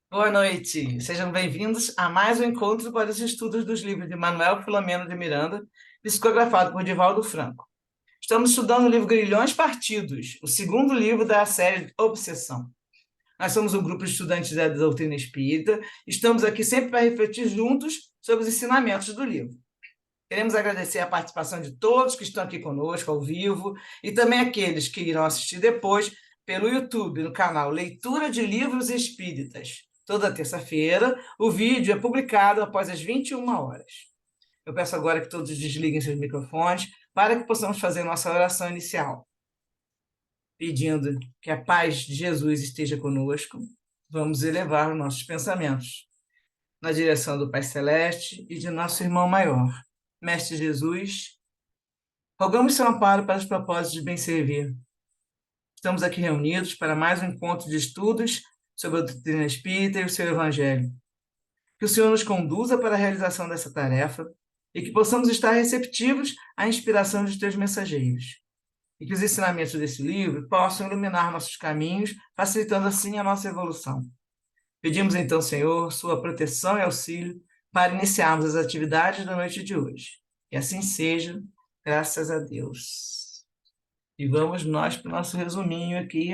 Boa noite, sejam bem-vindos a mais um encontro para os estudos dos livros de Manuel Filomeno de Miranda, psicografado por Divaldo Franco. Estamos estudando o livro Grilhões Partidos, o segundo livro da série Obsessão. Nós somos um grupo de estudantes da doutrina espírita, estamos aqui sempre para refletir juntos sobre os ensinamentos do livro. Queremos agradecer a participação de todos que estão aqui conosco ao vivo e também aqueles que irão assistir depois pelo YouTube, no canal Leitura de Livros Espíritas. Toda terça-feira, o vídeo é publicado após as 21 horas. Eu peço agora que todos desliguem seus microfones para que possamos fazer nossa oração inicial. Pedindo que a paz de Jesus esteja conosco, vamos elevar os nossos pensamentos na direção do Pai Celeste e de nosso irmão maior, Mestre Jesus. Rogamos seu amparo para os propósitos de bem servir. Estamos aqui reunidos para mais um encontro de estudos sobre a doutrina espírita e o seu evangelho. Que o Senhor nos conduza para a realização dessa tarefa e que possamos estar receptivos à inspiração dos teus mensageiros. E que os ensinamentos desse livro possam iluminar nossos caminhos, facilitando assim a nossa evolução. Pedimos então, Senhor, sua proteção e auxílio para iniciarmos as atividades da noite de hoje. E assim seja, graças a Deus. E vamos nós para o nosso resuminho aqui.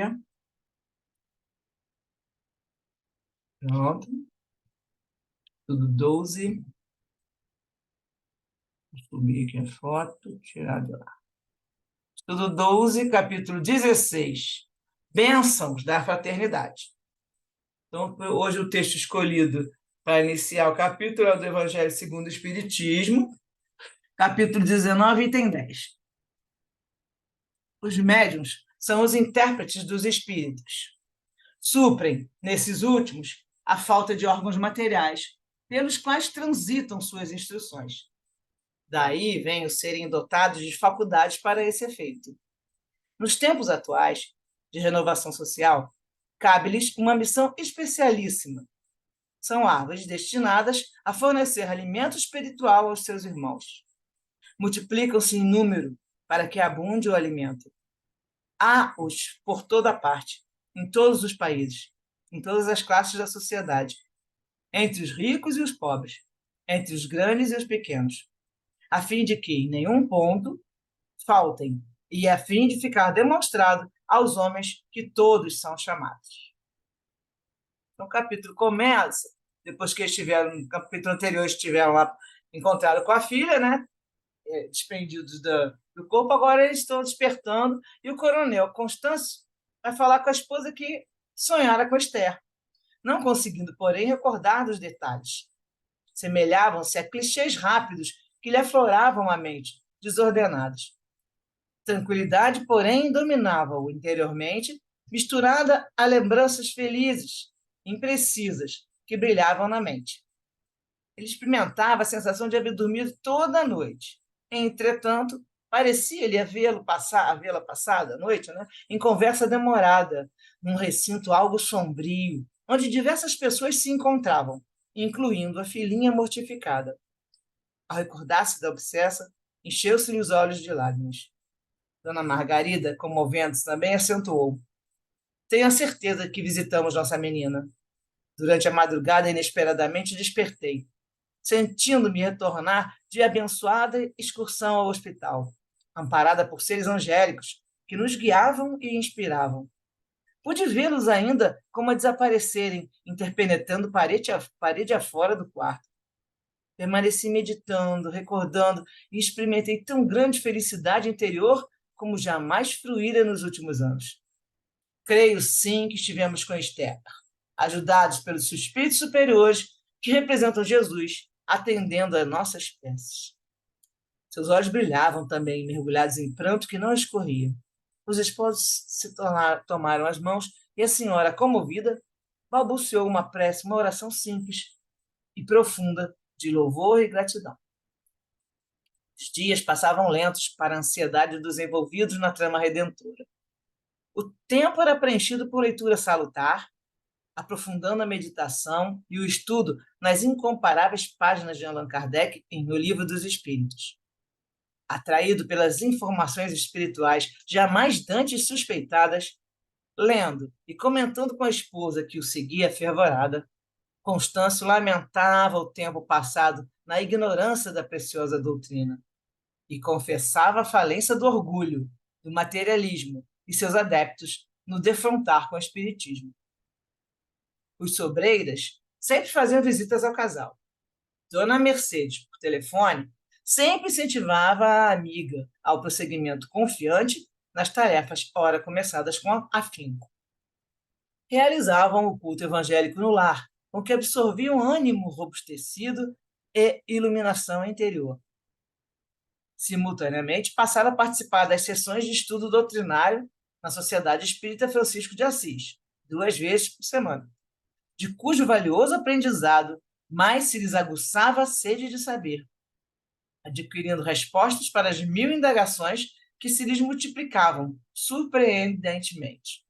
Pronto. Tudo 12. Vou subir aqui a foto, tirar de lá. Estudo 12, capítulo 16. Bênçãos da fraternidade. Então, hoje o texto escolhido para iniciar o capítulo é o do Evangelho segundo o Espiritismo, capítulo 19, item 10. Os médiuns são os intérpretes dos espíritos. Suprem, nesses últimos, a falta de órgãos materiais, pelos quais transitam suas instruções. Daí vem o serem dotados de faculdades para esse efeito. Nos tempos atuais, de renovação social, cabe-lhes uma missão especialíssima. São árvores destinadas a fornecer alimento espiritual aos seus irmãos. Multiplicam-se em número para que abunde o alimento. Há-os por toda parte, em todos os países, em todas as classes da sociedade, entre os ricos e os pobres, entre os grandes e os pequenos, a fim de que, em nenhum ponto, faltem, e a fim de ficar demonstrado aos homens que todos são chamados. Então, o capítulo começa, depois que eles estiveram, no capítulo anterior, estiveram lá, encontraram com a filha, né? Desprendidos do corpo, agora eles estão despertando, e o coronel Constâncio vai falar com a esposa que sonhara com Esther, não conseguindo, porém, recordar dos detalhes. Semelhavam-se a clichês rápidos que lhe afloravam a mente, desordenados. Tranquilidade, porém, dominava-o interiormente, misturada a lembranças felizes, imprecisas, que brilhavam na mente. Ele experimentava a sensação de haver dormido toda a noite. Entretanto, parecia-lhe havê-la passado a noite, né, em conversa demorada, num recinto algo sombrio, onde diversas pessoas se encontravam, incluindo a filhinha mortificada. Ao recordar-se da obsessa, encheu-se-lhe os olhos de lágrimas. Dona Margarida, comovendo-se, também acentuou: tenho a certeza que visitamos nossa menina. Durante a madrugada, inesperadamente despertei, sentindo-me retornar de abençoada excursão ao hospital, amparada por seres angélicos que nos guiavam e inspiravam. Pude vê-los ainda como a desaparecerem, interpenetrando parede afora do quarto. Permaneci meditando, recordando e experimentei tão grande felicidade interior como jamais fruíra nos últimos anos. Creio sim que estivemos com Esther, ajudados pelos espíritos superiores que representam Jesus, atendendo a nossas preces. Seus olhos brilhavam também, mergulhados em pranto que não escorria. Os esposos tomaram as mãos e a senhora, comovida, balbuciou uma prece, uma oração simples e profunda de louvor e gratidão. Os dias passavam lentos para a ansiedade dos envolvidos na trama redentora. O tempo era preenchido por leitura salutar, aprofundando a meditação e o estudo nas incomparáveis páginas de Allan Kardec em O Livro dos Espíritos. Atraído pelas informações espirituais jamais dantes suspeitadas, lendo e comentando com a esposa que o seguia fervorada, Constâncio lamentava o tempo passado na ignorância da preciosa doutrina e confessava a falência do orgulho, do materialismo e seus adeptos no defrontar com o espiritismo. Os sobreiras sempre faziam visitas ao casal. Dona Mercedes, por telefone, sempre incentivava a amiga ao prosseguimento confiante nas tarefas ora começadas com afinco. Realizavam o culto evangélico no lar, com que absorviam ânimo robustecido e iluminação interior. Simultaneamente, passaram a participar das sessões de estudo doutrinário na Sociedade Espírita Francisco de Assis, 2 vezes por semana, de cujo valioso aprendizado mais se lhes aguçava a sede de saber, adquirindo respostas para as 1000 indagações que se lhes multiplicavam surpreendentemente.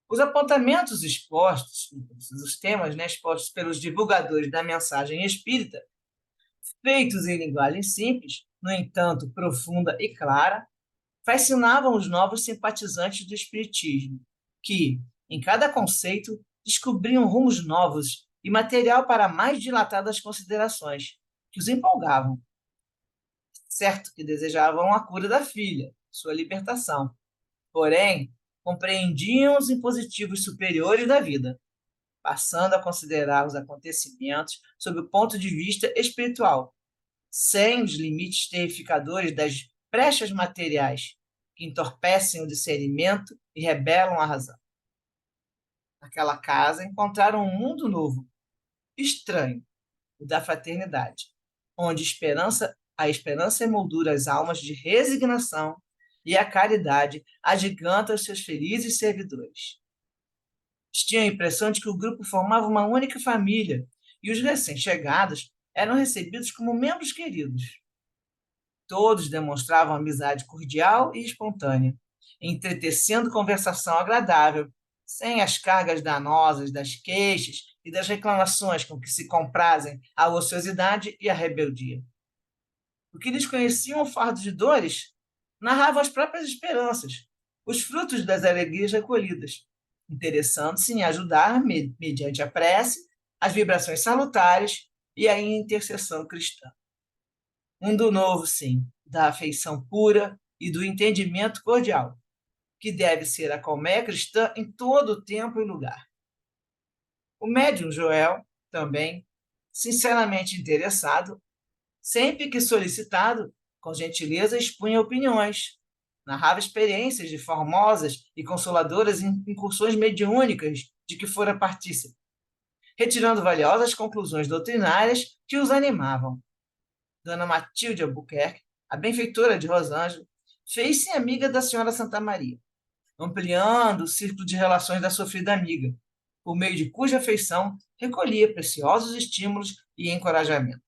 Os apontamentos expostos, os temas, né, expostos pelos divulgadores da mensagem espírita, feitos em linguagem simples, no entanto profunda e clara, fascinavam os novos simpatizantes do espiritismo, que, em cada conceito, descobriam rumos novos e material para mais dilatadas considerações, que os empolgavam. Certo que desejavam a cura da filha, sua libertação. Porém, compreendiam os impositivos superiores da vida, passando a considerar os acontecimentos sob o ponto de vista espiritual, sem os limites terrificadores das brechas materiais que entorpecem o discernimento e rebelam a razão. Naquela casa encontraram um mundo novo, estranho, o da fraternidade, onde a esperança emoldura as almas de resignação e a caridade agiganta os seus felizes servidores. Tinham a impressão de que o grupo formava uma única família e os recém-chegados eram recebidos como membros queridos. Todos demonstravam amizade cordial e espontânea, entretecendo conversação agradável, sem as cargas danosas das queixas e das reclamações com que se comprazem a ociosidade e a rebeldia. O que desconheciam o fardo de dores, narravam as próprias esperanças, os frutos das alegrias recolhidas, interessando-se em ajudar, mediante a prece, as vibrações salutares e a intercessão cristã. Mundo novo, sim, da afeição pura e do entendimento cordial, que deve ser a colmeia cristã em todo o tempo e lugar. O médium Joel, também, sinceramente interessado, sempre que solicitado, com gentileza expunha opiniões, narrava experiências de formosas e consoladoras incursões mediúnicas de que fora partícipe, retirando valiosas conclusões doutrinárias que os animavam. Dona Matilde Albuquerque, a benfeitora de Rosângela, fez-se amiga da senhora Santa Maria, ampliando o círculo de relações da sofrida amiga, por meio de cuja afeição recolhia preciosos estímulos e encorajamento.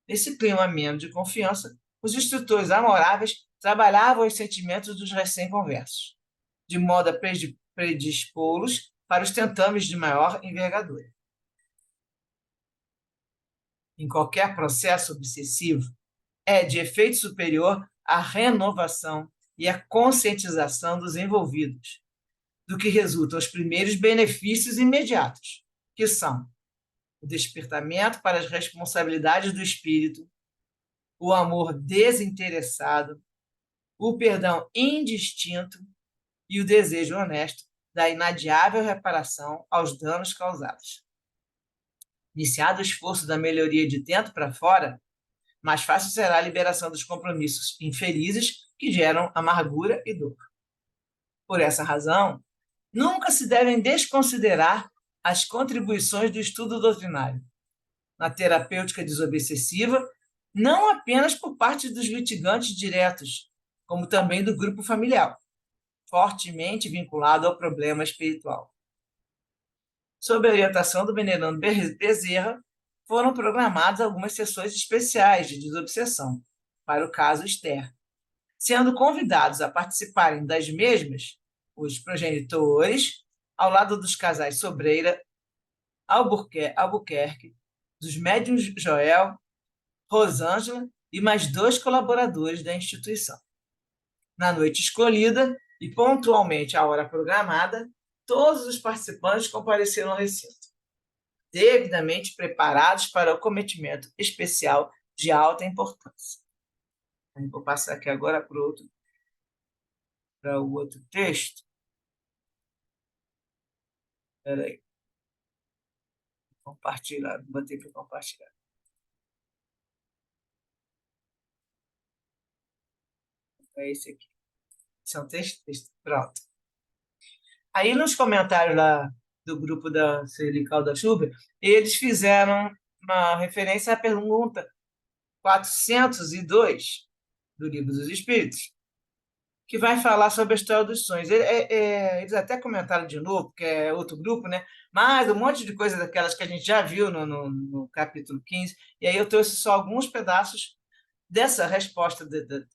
Nesse clima ameno de confiança, os instrutores amoráveis trabalhavam os sentimentos dos recém-conversos, de modo a predispô-los para os tentames de maior envergadura. Em qualquer processo obsessivo, é de efeito superior a renovação e a conscientização dos envolvidos, do que resultam os primeiros benefícios imediatos, que são o despertamento para as responsabilidades do espírito, o amor desinteressado, o perdão indistinto e o desejo honesto da inadiável reparação aos danos causados. Iniciado o esforço da melhoria de dentro para fora, mais fácil será a liberação dos compromissos infelizes que geram amargura e dor. Por essa razão, nunca se devem desconsiderar as contribuições do estudo doutrinário na terapêutica desobsessiva, não apenas por parte dos litigantes diretos, como também do grupo familiar, fortemente vinculado ao problema espiritual. Sob a orientação do venerando Bezerra, foram programadas algumas sessões especiais de desobsessão para o caso Esther, sendo convidados a participarem das mesmas os progenitores, ao lado dos casais Sobreira, Albuquerque, dos médiuns Joel, Rosângela e mais 2 colaboradores da instituição. Na noite escolhida e pontualmente à hora programada, todos os participantes compareceram ao recinto. devidamente preparados para o cometimento especial de alta importância. Vou passar aqui agora para o outro texto. Espera aí. Compartilhar, botei para compartilhar. É esse aqui. Esse é um texto. Pronto. Aí, nos comentários lá do grupo da Celical da Chuber, eles fizeram uma referência à pergunta 402 do Livro dos Espíritos, que vai falar sobre a história dos sonhos. Eles até comentaram de novo, porque é outro grupo, né? Mas um monte de coisa daquelas que a gente já viu no capítulo 15, e aí eu trouxe só alguns pedaços dessa resposta,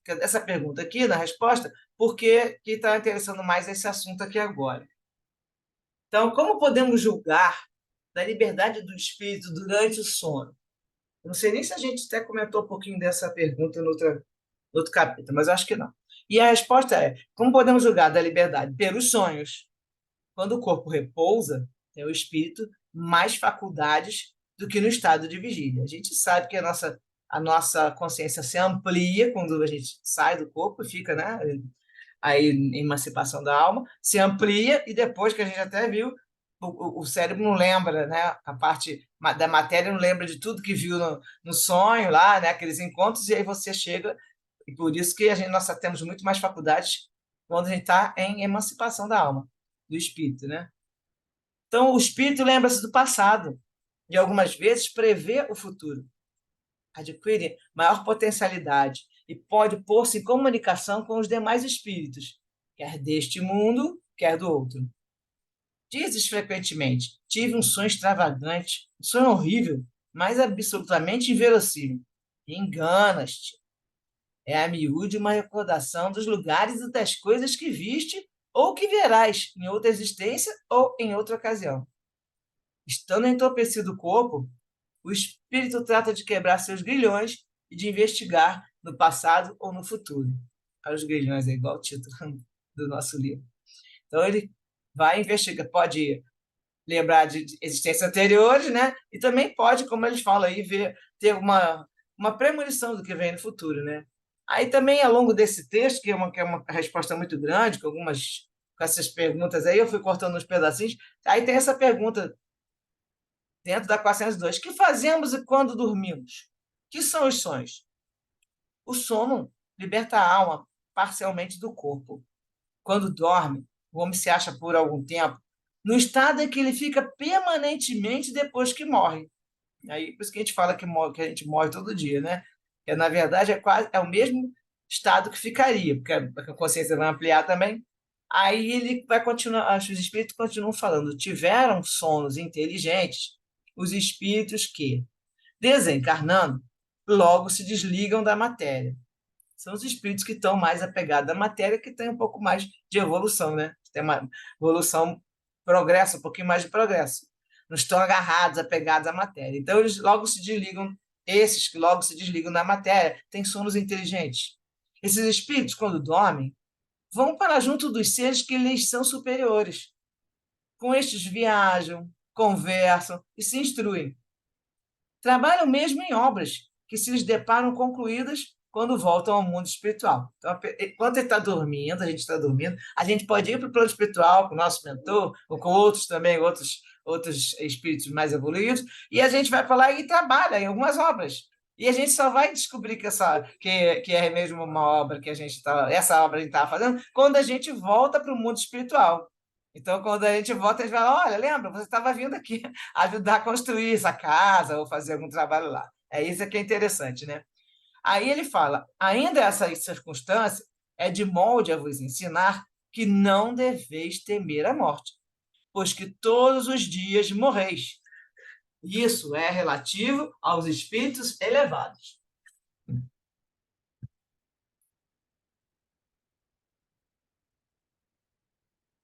dessa pergunta aqui, na resposta, porque que está interessando mais esse assunto aqui agora. Então, como podemos julgar da liberdade do espírito durante o sono? Eu não sei nem se a gente até comentou um pouquinho dessa pergunta no outro capítulo, mas eu acho que não. E a resposta é: como podemos julgar da liberdade? Pelos sonhos. Quando o corpo repousa, tem o espírito mais faculdades do que no estado de vigília. A gente sabe que a nossa consciência se amplia quando a gente sai do corpo e fica, né, aí emancipação da alma, se amplia e depois que a gente até viu, o cérebro não lembra, né? A parte da matéria não lembra de tudo que viu no sonho lá, né? Aqueles encontros, e aí você chega, e por isso que nós temos muito mais faculdades quando a gente está em emancipação da alma, do espírito, né? Então, o espírito lembra-se do passado e algumas vezes prevê o futuro, adquire maior potencialidade e pode pôr-se em comunicação com os demais espíritos, quer deste mundo, quer do outro. Dizes frequentemente: tive um sonho extravagante, um sonho horrível, mas absolutamente inverossímil. Enganas-te. É a miúde uma recordação dos lugares e das coisas que viste ou que verás em outra existência ou em outra ocasião. Estando entorpecido o corpo, o espírito trata de quebrar seus grilhões e de investigar no passado ou no futuro. Para os grilhões, é igual o título do nosso livro. Então, ele vai investigar, pode lembrar de existências anteriores, né? E também pode, como eles falam aí, ter uma premonição do que vem no futuro, né? Aí também, ao longo desse texto, que é uma resposta muito grande, com essas perguntas aí, eu fui cortando uns pedacinhos, aí tem essa pergunta dentro da 402. Que fazemos e quando dormimos? Que são os sonhos? O sono liberta a alma parcialmente do corpo. Quando dorme, o homem se acha por algum tempo no estado em que ele fica permanentemente depois que morre. Aí, por isso que a gente fala que a gente morre todo dia, né? Que, na verdade, é o mesmo estado que ficaria, porque a consciência vai ampliar também. Aí ele vai continuar, os espíritos continuam falando, tiveram sonos inteligentes os espíritos que, desencarnando, logo se desligam da matéria. São os espíritos que estão mais apegados à matéria, que têm um pouco mais de evolução, né? Tem uma evolução, progresso, um pouquinho mais de progresso. Não estão agarrados, apegados à matéria. Então, eles logo se desligam, esses que logo se desligam da matéria, têm sonos inteligentes. Esses espíritos, quando dormem, vão para junto dos seres que lhes são superiores. Com estes viajam, conversam e se instruem. Trabalham mesmo em obras que se lhes deparam concluídas quando voltam ao mundo espiritual. Então, enquanto ele está dormindo, a gente está dormindo, a gente pode ir para o plano espiritual com o nosso mentor, ou com outros também, outros espíritos mais evoluídos, e a gente vai para lá e trabalha em algumas obras. E a gente só vai descobrir que é mesmo uma obra que essa obra a gente estava fazendo, quando a gente volta para o mundo espiritual. Então, quando a gente volta, a gente fala: olha, lembra, você estava vindo aqui ajudar a construir essa casa ou fazer algum trabalho lá. É isso que é interessante, né? Aí ele fala: ainda essa circunstância é de molde a vos ensinar que não deveis temer a morte, pois que todos os dias morreis. Isso é relativo aos espíritos elevados.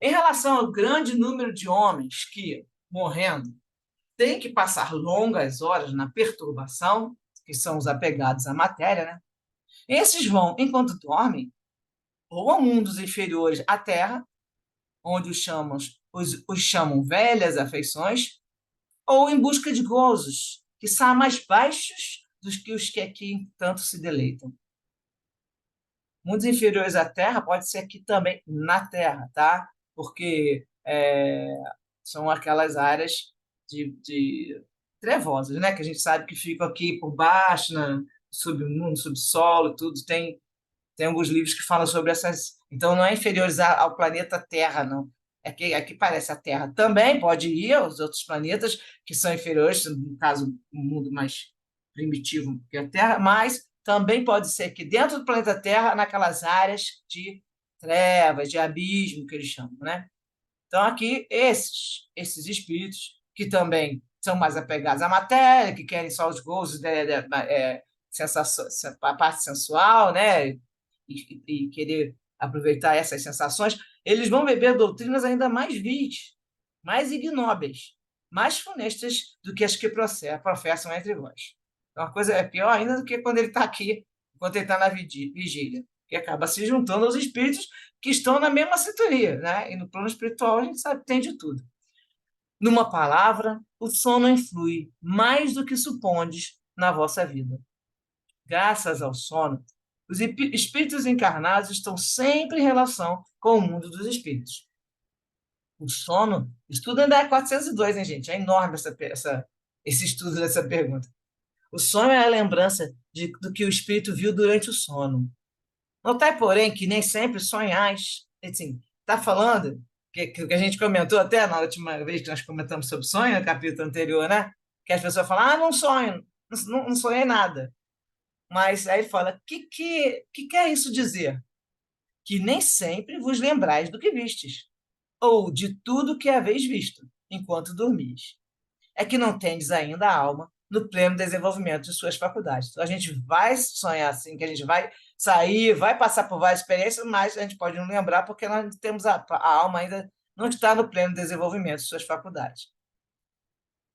Em relação ao grande número de homens que, morrendo, têm que passar longas horas na perturbação, que são os apegados à matéria, né? Esses vão, enquanto dormem, ou a mundos inferiores à Terra, onde os chamam velhas afeições, ou em busca de gozos que são mais baixos dos que os que aqui tanto se deleitam. Mundos inferiores à Terra pode ser aqui também na Terra, tá? Porque são aquelas áreas de trevosas, né? Que a gente sabe que ficam aqui por baixo, no submundo, subsolo, e tudo. Tem alguns livros que falam sobre essas. Então, não é inferiores ao planeta Terra, não. Aqui parece a Terra. Também pode ir aos outros planetas que são inferiores, no caso, um mundo mais primitivo que a Terra, mas também pode ser que dentro do planeta Terra, naquelas áreas de trevas, de abismo, que eles chamam, né? Então, aqui, esses espíritos, que também são mais apegados à matéria, que querem só os gozos a parte sensual, né? E querer aproveitar essas sensações, eles vão beber doutrinas ainda mais vis, mais ignóbeis, mais funestas do que as que professam entre vós. Então, a coisa é pior ainda do que quando ele está aqui, quando ele está na vigília, que acaba se juntando aos espíritos que estão na mesma sintonia, né? E no plano espiritual a gente sabe que tem de tudo. Numa palavra, o sono influi mais do que supondes na vossa vida. Graças ao sono, os espíritos encarnados estão sempre em relação com o mundo dos espíritos. O sono, estudo ainda é 402, hein, gente? É enorme esse estudo dessa pergunta. O sonho é a lembrança do que o espírito viu durante o sono. Notai, porém, que nem sempre sonhais. Assim, está falando, que a gente comentou até na última vez que nós comentamos sobre sonho, no capítulo anterior, né? Que as pessoas falam, não sonho, não sonhei nada. Mas aí ele fala, que quer isso dizer? Que nem sempre vos lembrais do que vistes, ou de tudo que haveis visto, enquanto dormis. É que não tendes ainda a alma no pleno desenvolvimento de suas faculdades. Então, a gente vai sonhar assim, que a gente vai sair, vai passar por várias experiências, mas a gente pode não lembrar porque nós temos a alma ainda não está no pleno desenvolvimento de suas faculdades.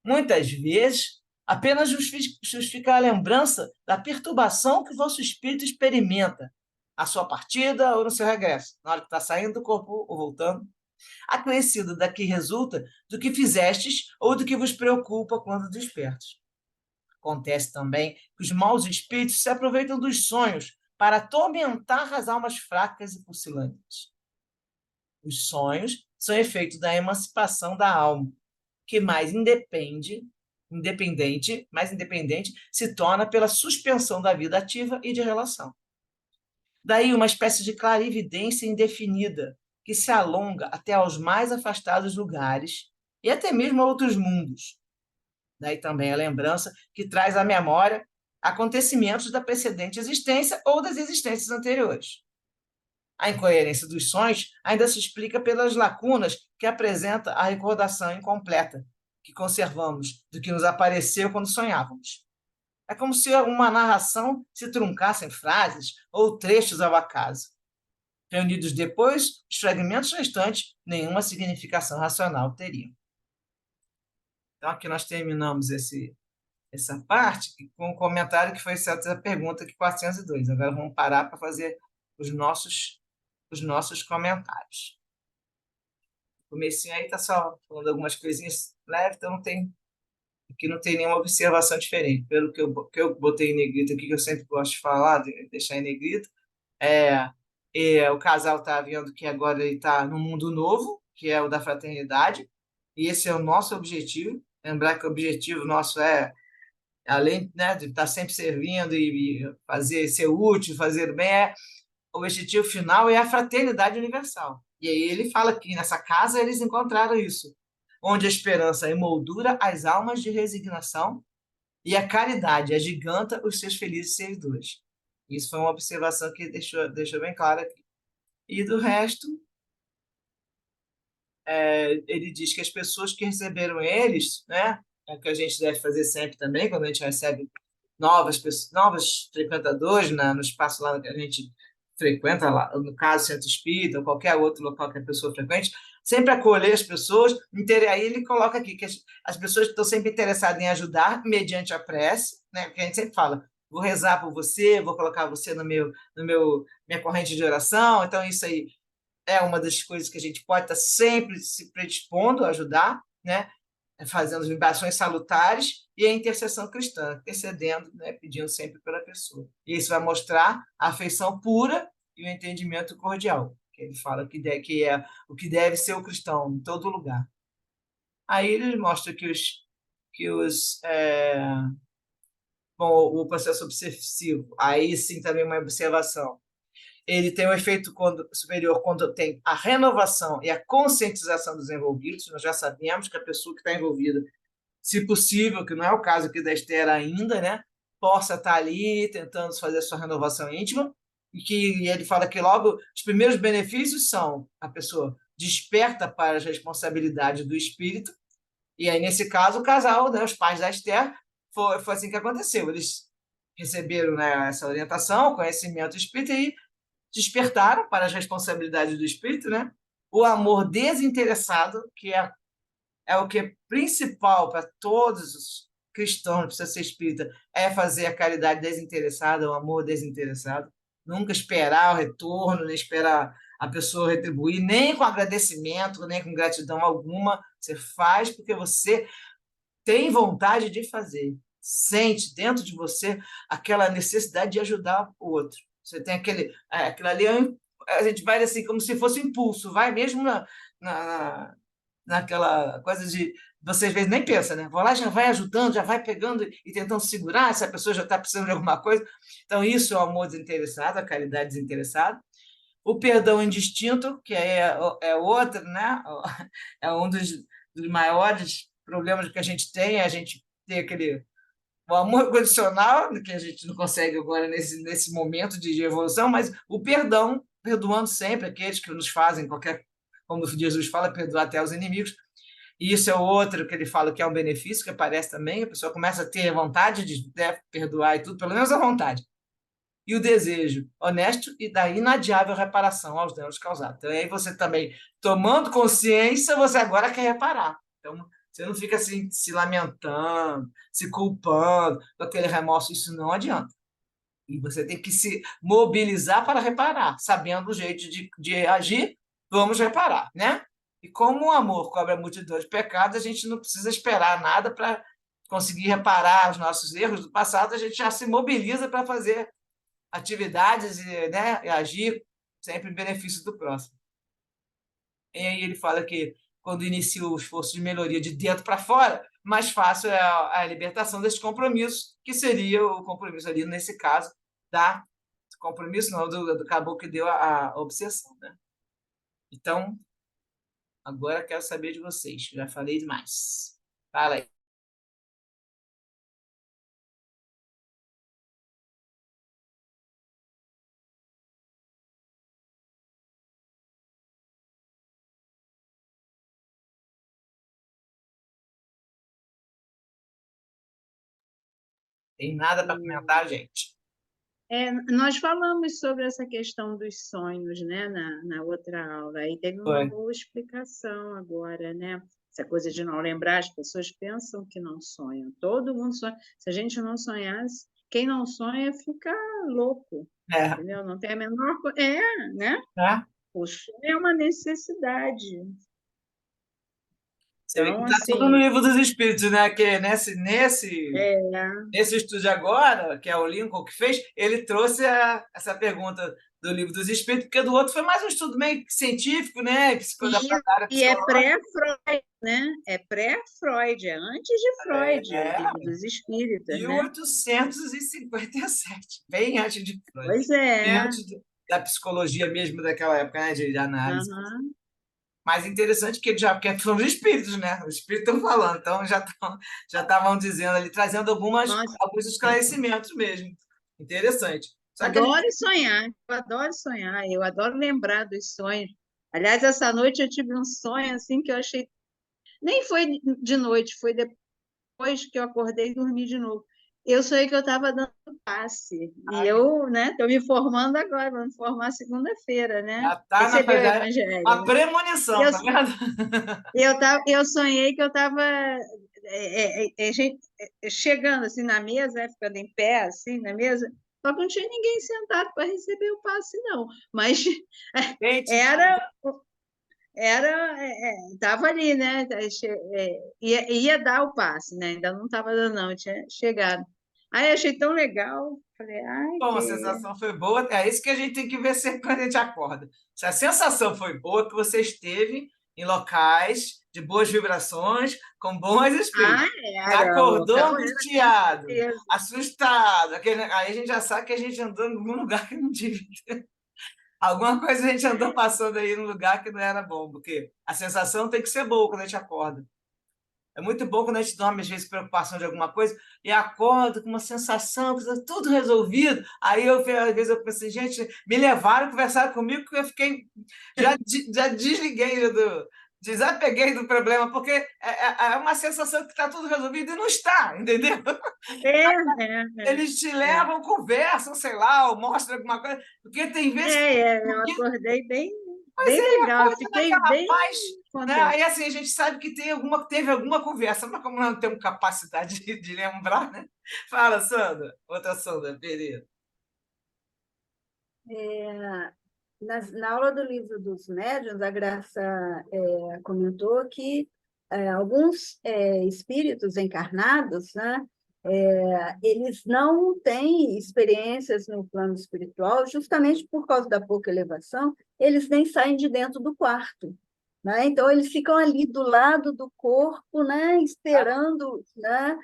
Muitas vezes, apenas justifica a lembrança da perturbação que o vosso espírito experimenta, a sua partida ou no seu regresso, na hora que está saindo do corpo ou voltando, acrescido da que resulta do que fizestes ou do que vos preocupa quando despertos. Acontece também que os maus espíritos se aproveitam dos sonhos para atormentar as almas fracas e pucilantes. Os sonhos são efeito da emancipação da alma, que mais independente se torna pela suspensão da vida ativa e de relação. Daí uma espécie de clarividência indefinida, que se alonga até aos mais afastados lugares e até mesmo a outros mundos. Daí também a lembrança que traz à memória acontecimentos da precedente existência ou das existências anteriores. A incoerência dos sonhos ainda se explica pelas lacunas que apresenta a recordação incompleta, que conservamos do que nos apareceu quando sonhávamos. É como se uma narração se truncasse em frases ou trechos ao acaso. Reunidos depois, os fragmentos restantes nenhuma significação racional teriam. Então, aqui nós terminamos essa parte com um comentário que foi essa pergunta aqui 402. Agora vamos parar para fazer os nossos comentários. O comecinho aí está só falando algumas coisinhas leves, então aqui não tem nenhuma observação diferente. Pelo que eu botei em negrito aqui, que eu sempre gosto de falar, de deixar em negrito, o casal está vendo que agora ele está no mundo novo, que é o da fraternidade, e esse é o nosso objetivo. Lembrar que o objetivo nosso é, além, né, de estar sempre servindo e fazer, ser útil, fazer bem, o objetivo final é a fraternidade universal. E aí ele fala que nessa casa eles encontraram isso, onde a esperança emoldura as almas de resignação e a caridade agiganta os seus felizes servidores. Isso foi uma observação que deixou bem claro aqui. E do resto, ele diz que as pessoas que receberam eles, né, é o que a gente deve fazer sempre também, quando a gente recebe novos frequentadores no espaço lá que a gente frequenta, lá, no caso, centro espírita ou qualquer outro local que a pessoa frequente, sempre acolher as pessoas. Aí ele coloca aqui que as pessoas estão sempre interessadas em ajudar mediante a prece, né, porque a gente sempre fala, vou rezar por você, vou colocar você minha corrente de oração, então isso aí é uma das coisas que a gente pode estar sempre se predispondo a ajudar, né? fazendo vibrações salutares, e a intercessão cristã, intercedendo, né, pedindo sempre pela pessoa. E isso vai mostrar a afeição pura e o entendimento cordial, que ele fala que é o que deve ser o cristão em todo lugar. Aí ele mostra bom, o processo obsessivo, aí sim também uma observação. Ele tem um efeito superior quando tem a renovação e a conscientização dos envolvidos. Nós já sabemos que a pessoa que está envolvida, se possível, que não é o caso aqui da Esther ainda, né, possa estar ali tentando fazer a sua renovação íntima, e ele fala que logo os primeiros benefícios são a pessoa desperta para as responsabilidades do espírito, e aí, nesse caso, o casal, né, os pais da Esther, foi assim que aconteceu. Eles receberam, né, essa orientação, conhecimento espírita e despertaram para as responsabilidades do espírito, né? O amor desinteressado, que é o que é principal para todos os cristãos, não precisa ser espírita, é fazer a caridade desinteressada, o amor desinteressado. Nunca esperar o retorno, nem esperar a pessoa retribuir, nem com agradecimento, nem com gratidão alguma. Você faz porque você tem vontade de fazer. Sente dentro de você aquela necessidade de ajudar o outro. Você tem aquilo ali, a gente vai assim, como se fosse um impulso, vai mesmo na, naquela coisa de você às vezes nem pensa, né? Vou lá, já vai ajudando, já vai pegando e tentando segurar, se a pessoa já está precisando de alguma coisa. Então, isso é o amor desinteressado, a caridade desinteressada. O perdão indistinto, que é outro, né? É um dos maiores problemas que a gente tem, é a gente ter o amor condicional, que a gente não consegue agora nesse momento de evolução, mas o perdão, perdoando sempre aqueles que nos fazem qualquer, como Jesus fala, perdoar até os inimigos. E isso é outro que ele fala que é um benefício que aparece também, a pessoa começa a ter vontade de, né, perdoar e tudo, pelo menos a vontade. E o desejo honesto e da inadiável reparação aos danos causados. Então, aí você também, tomando consciência, você agora quer reparar. Então, você não fica assim, se lamentando, se culpando, com aquele remorso, isso não adianta. E você tem que se mobilizar para reparar, sabendo o jeito de agir, vamos reparar, né? E como o amor cobre a multidão de pecados, a gente não precisa esperar nada para conseguir reparar os nossos erros do passado, a gente já se mobiliza para fazer atividades e, né, e agir sempre em benefício do próximo. E aí ele fala que quando inicia o esforço de melhoria de dentro para fora, mais fácil é a libertação desses compromissos, que seria o compromisso ali, nesse caso, da compromisso, não, do caboclo que deu a obsessão. Né? Então, agora quero saber de vocês, já falei demais. Fala aí. Tem nada para comentar, gente? Nós falamos sobre essa questão dos sonhos, né, na outra aula, e teve uma Foi. boa explicação agora, né? Essa coisa de não lembrar, as pessoas pensam que não sonham. Todo mundo sonha. Se a gente não sonhasse, quem não sonha fica louco, É, entendeu? Não tem a menor... né? tá? O sonho é uma necessidade. Você vê que Então, está tudo no assim, livro dos Espíritos, né? Que nesse é, Esse estúdio agora, que é o Lincoln que fez, ele trouxe essa pergunta do livro dos Espíritos, porque do outro foi mais um estudo meio científico, né? Da área e é psicológica. pré-Freud, né? É pré-Freud, é antes de Freud, o É, livro dos espíritas, né? 1857, bem antes de Freud, Pois bem é. antes da psicologia mesmo daquela época, né? De análise. Aham. Mais interessante que ele já, porque são os espíritos, né? Os espíritos estão falando, então já estavam dizendo ali, trazendo Nossa, alguns esclarecimentos mesmo. Interessante. Só que a gente adoro sonhar, eu adoro lembrar dos sonhos. Aliás, essa noite eu tive um sonho assim que eu achei. Nem foi de noite, foi depois que eu acordei e dormi de novo. Eu sonhei que eu estava dando passe. E eu, né, estou me formando agora, vou me formar segunda-feira, né? já está na Receber o já é evangelho, uma né? E premonição, eu, tá vendo? eu sonhei que eu estava chegando assim na mesa, ficando em pé assim na mesa, só que não tinha ninguém sentado para receber o passe, não. Mas Gente, era Estava ali, né? Ia dar o passe, né? Ainda não estava dando, não, tinha chegado. Aí achei tão legal, falei, ai, Bom, a que. sensação foi boa, é isso que a gente tem que ver sempre quando a gente acorda. Se a sensação foi boa, que você esteve em locais de boas vibrações, com bons Ah, espíritos. era, o Acordou local era, com angustiado, certeza. assustado, aí a gente já sabe que a gente andou em algum lugar que não devia. Alguma coisa a gente andou passando aí num lugar que não era bom, porque a sensação tem que ser boa quando a gente acorda. É muito bom quando a gente dorme, às vezes, preocupação de alguma coisa, e acorda com uma sensação que está tudo resolvido. Aí, às vezes, eu pensei, gente, me levaram, conversaram comigo, que eu fiquei. Já desliguei, desapeguei do problema, porque é uma sensação que está tudo resolvido e não está, entendeu? Eles te É. levam, conversam, sei lá, ou mostram alguma coisa, porque tem vezes Eu que acordei bem, mas bem ele legal, eu acorda fiquei naquela bem paz, né? contente. Aí assim, a gente sabe que teve alguma conversa, mas como não temos capacidade de lembrar, né? Fala, Sandra, outra Sandra Pereira. É, na aula do livro dos médiuns, a Graça comentou que alguns espíritos encarnados, né, eles não têm experiências no plano espiritual, justamente por causa da pouca elevação, eles nem saem de dentro do quarto. Né? Então, eles ficam ali do lado do corpo, né, esperando, né,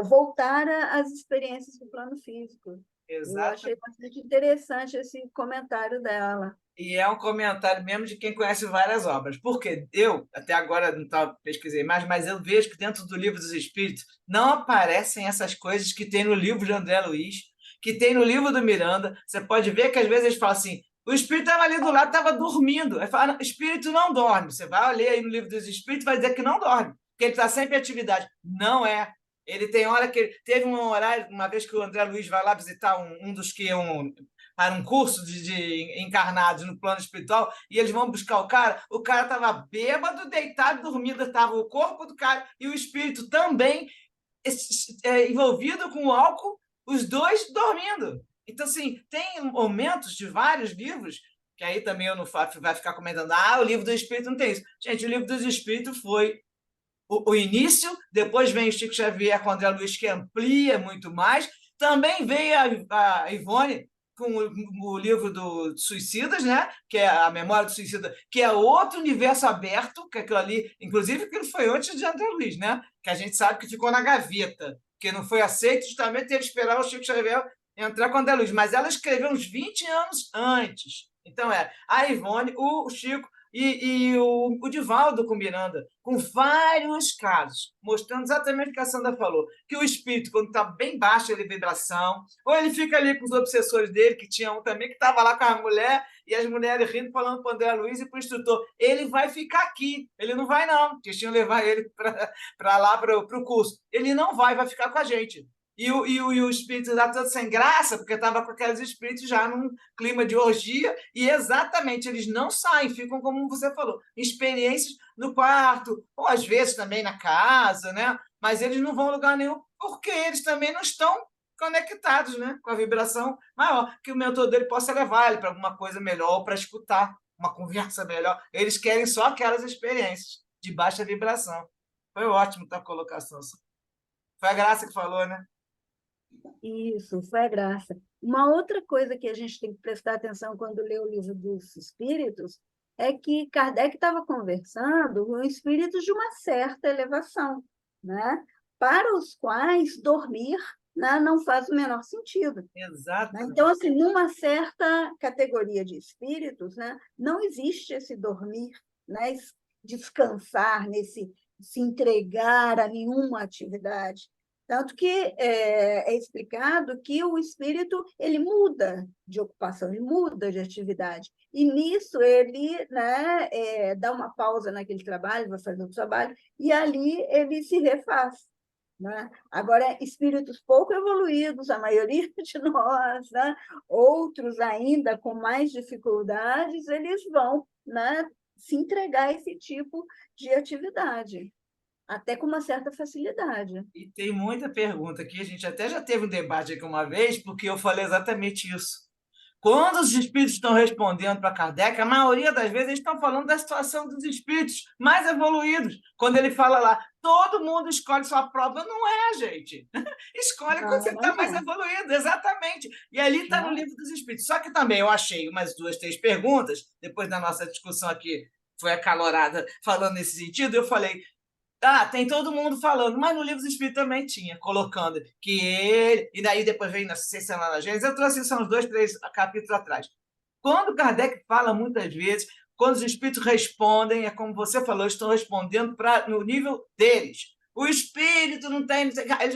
voltar às experiências do plano físico. Eu achei Exato. bastante interessante esse comentário dela. E é um comentário mesmo de quem conhece várias obras. Porque eu, até agora não pesquisei mais, mas eu vejo que dentro do Livro dos Espíritos não aparecem essas coisas que tem no livro de André Luiz, que tem no livro do Miranda. Você pode ver que às vezes eles falam assim: o espírito estava ali do lado, estava dormindo. Aí fala: espírito não dorme. Você vai ler aí no Livro dos Espíritos, vai dizer que não dorme, que ele está sempre em atividade. Não é. Ele tem hora que. Teve um horário, uma vez que o André Luiz vai lá visitar um dos que para um curso de encarnados no plano espiritual, e eles vão buscar o cara estava bêbado, deitado, dormindo, estava o corpo do cara e o espírito também envolvido com o álcool, os dois dormindo. Então, assim, tem momentos de vários livros, que aí também eu não vai ficar comentando, o livro do Espírito não tem isso. Gente, o livro dos Espíritos foi o início, depois vem o Chico Xavier com o André Luiz, que amplia muito mais. Também veio a Ivone com o livro do Suicidas, né? Que é a Memória do Suicida, que é outro universo aberto, que aquilo ali, inclusive, aquilo foi antes de André Luiz, né? Que a gente sabe que ficou na gaveta, que não foi aceito, justamente teve que esperar o Chico Xavier entrar com André Luiz. Mas ela escreveu uns 20 anos antes. Então, a Ivone, o Chico e o Divaldo com Miranda, com vários casos, mostrando exatamente o que a Sandra falou, que o espírito, quando está bem baixo de vibração, ou ele fica ali com os obsessores dele, que tinha um também que estava lá com a mulher, e as mulheres rindo, falando para o André Luiz e para o instrutor, ele vai ficar aqui, ele não vai não, porque tinham levar ele para lá, para o curso. Ele não vai ficar com a gente. E o espírito está todo sem graça, porque estava com aqueles espíritos já num clima de orgia, e exatamente, eles não saem, ficam, como você falou, experiências no quarto, ou às vezes também na casa, né? Mas eles não vão a lugar nenhum, porque eles também não estão conectados, né? Com a vibração maior, que o mentor dele possa levar ele para alguma coisa melhor, ou para escutar uma conversa melhor. Eles querem só aquelas experiências de baixa vibração. Foi ótimo a tua colocação. Foi a Graça que falou, né? Isso, foi a graça. Uma outra coisa que a gente tem que prestar atenção quando lê o livro dos espíritos é que Kardec estava conversando com espíritos de uma certa elevação, né? Para os quais dormir, né, não faz o menor sentido. Né? Exatamente. Então, assim, numa certa categoria de espíritos, né, não existe esse dormir, né, descansar, se entregar a nenhuma atividade. Tanto que é explicado que o espírito ele muda de ocupação, ele muda de atividade. E nisso ele, né, dá uma pausa naquele trabalho, vai fazer outro trabalho, e ali ele se refaz. Né? Agora, espíritos pouco evoluídos, a maioria de nós, né? Outros ainda com mais dificuldades, eles vão, né, se entregar a esse tipo de atividade até com uma certa facilidade. E tem muita pergunta aqui. A gente até já teve um debate aqui uma vez, porque eu falei exatamente isso. Quando os espíritos estão respondendo para Kardec, a maioria das vezes eles estão falando da situação dos espíritos mais evoluídos. Quando ele fala lá, todo mundo escolhe sua prova. Não é, gente. Escolhe quando você está mais evoluído, exatamente. E ali está no livro dos espíritos. Só que também eu achei umas 2, 3 perguntas, depois da nossa discussão aqui, foi acalorada, falando nesse sentido, eu falei, tem todo mundo falando, mas no livro dos Espíritos também tinha, colocando que ele, e daí depois vem na Ciência na Gênesis, eu trouxe isso uns 2, 3 capítulos atrás. Quando Kardec fala muitas vezes, quando os espíritos respondem, é como você falou, estão respondendo no nível deles. O espírito não tem.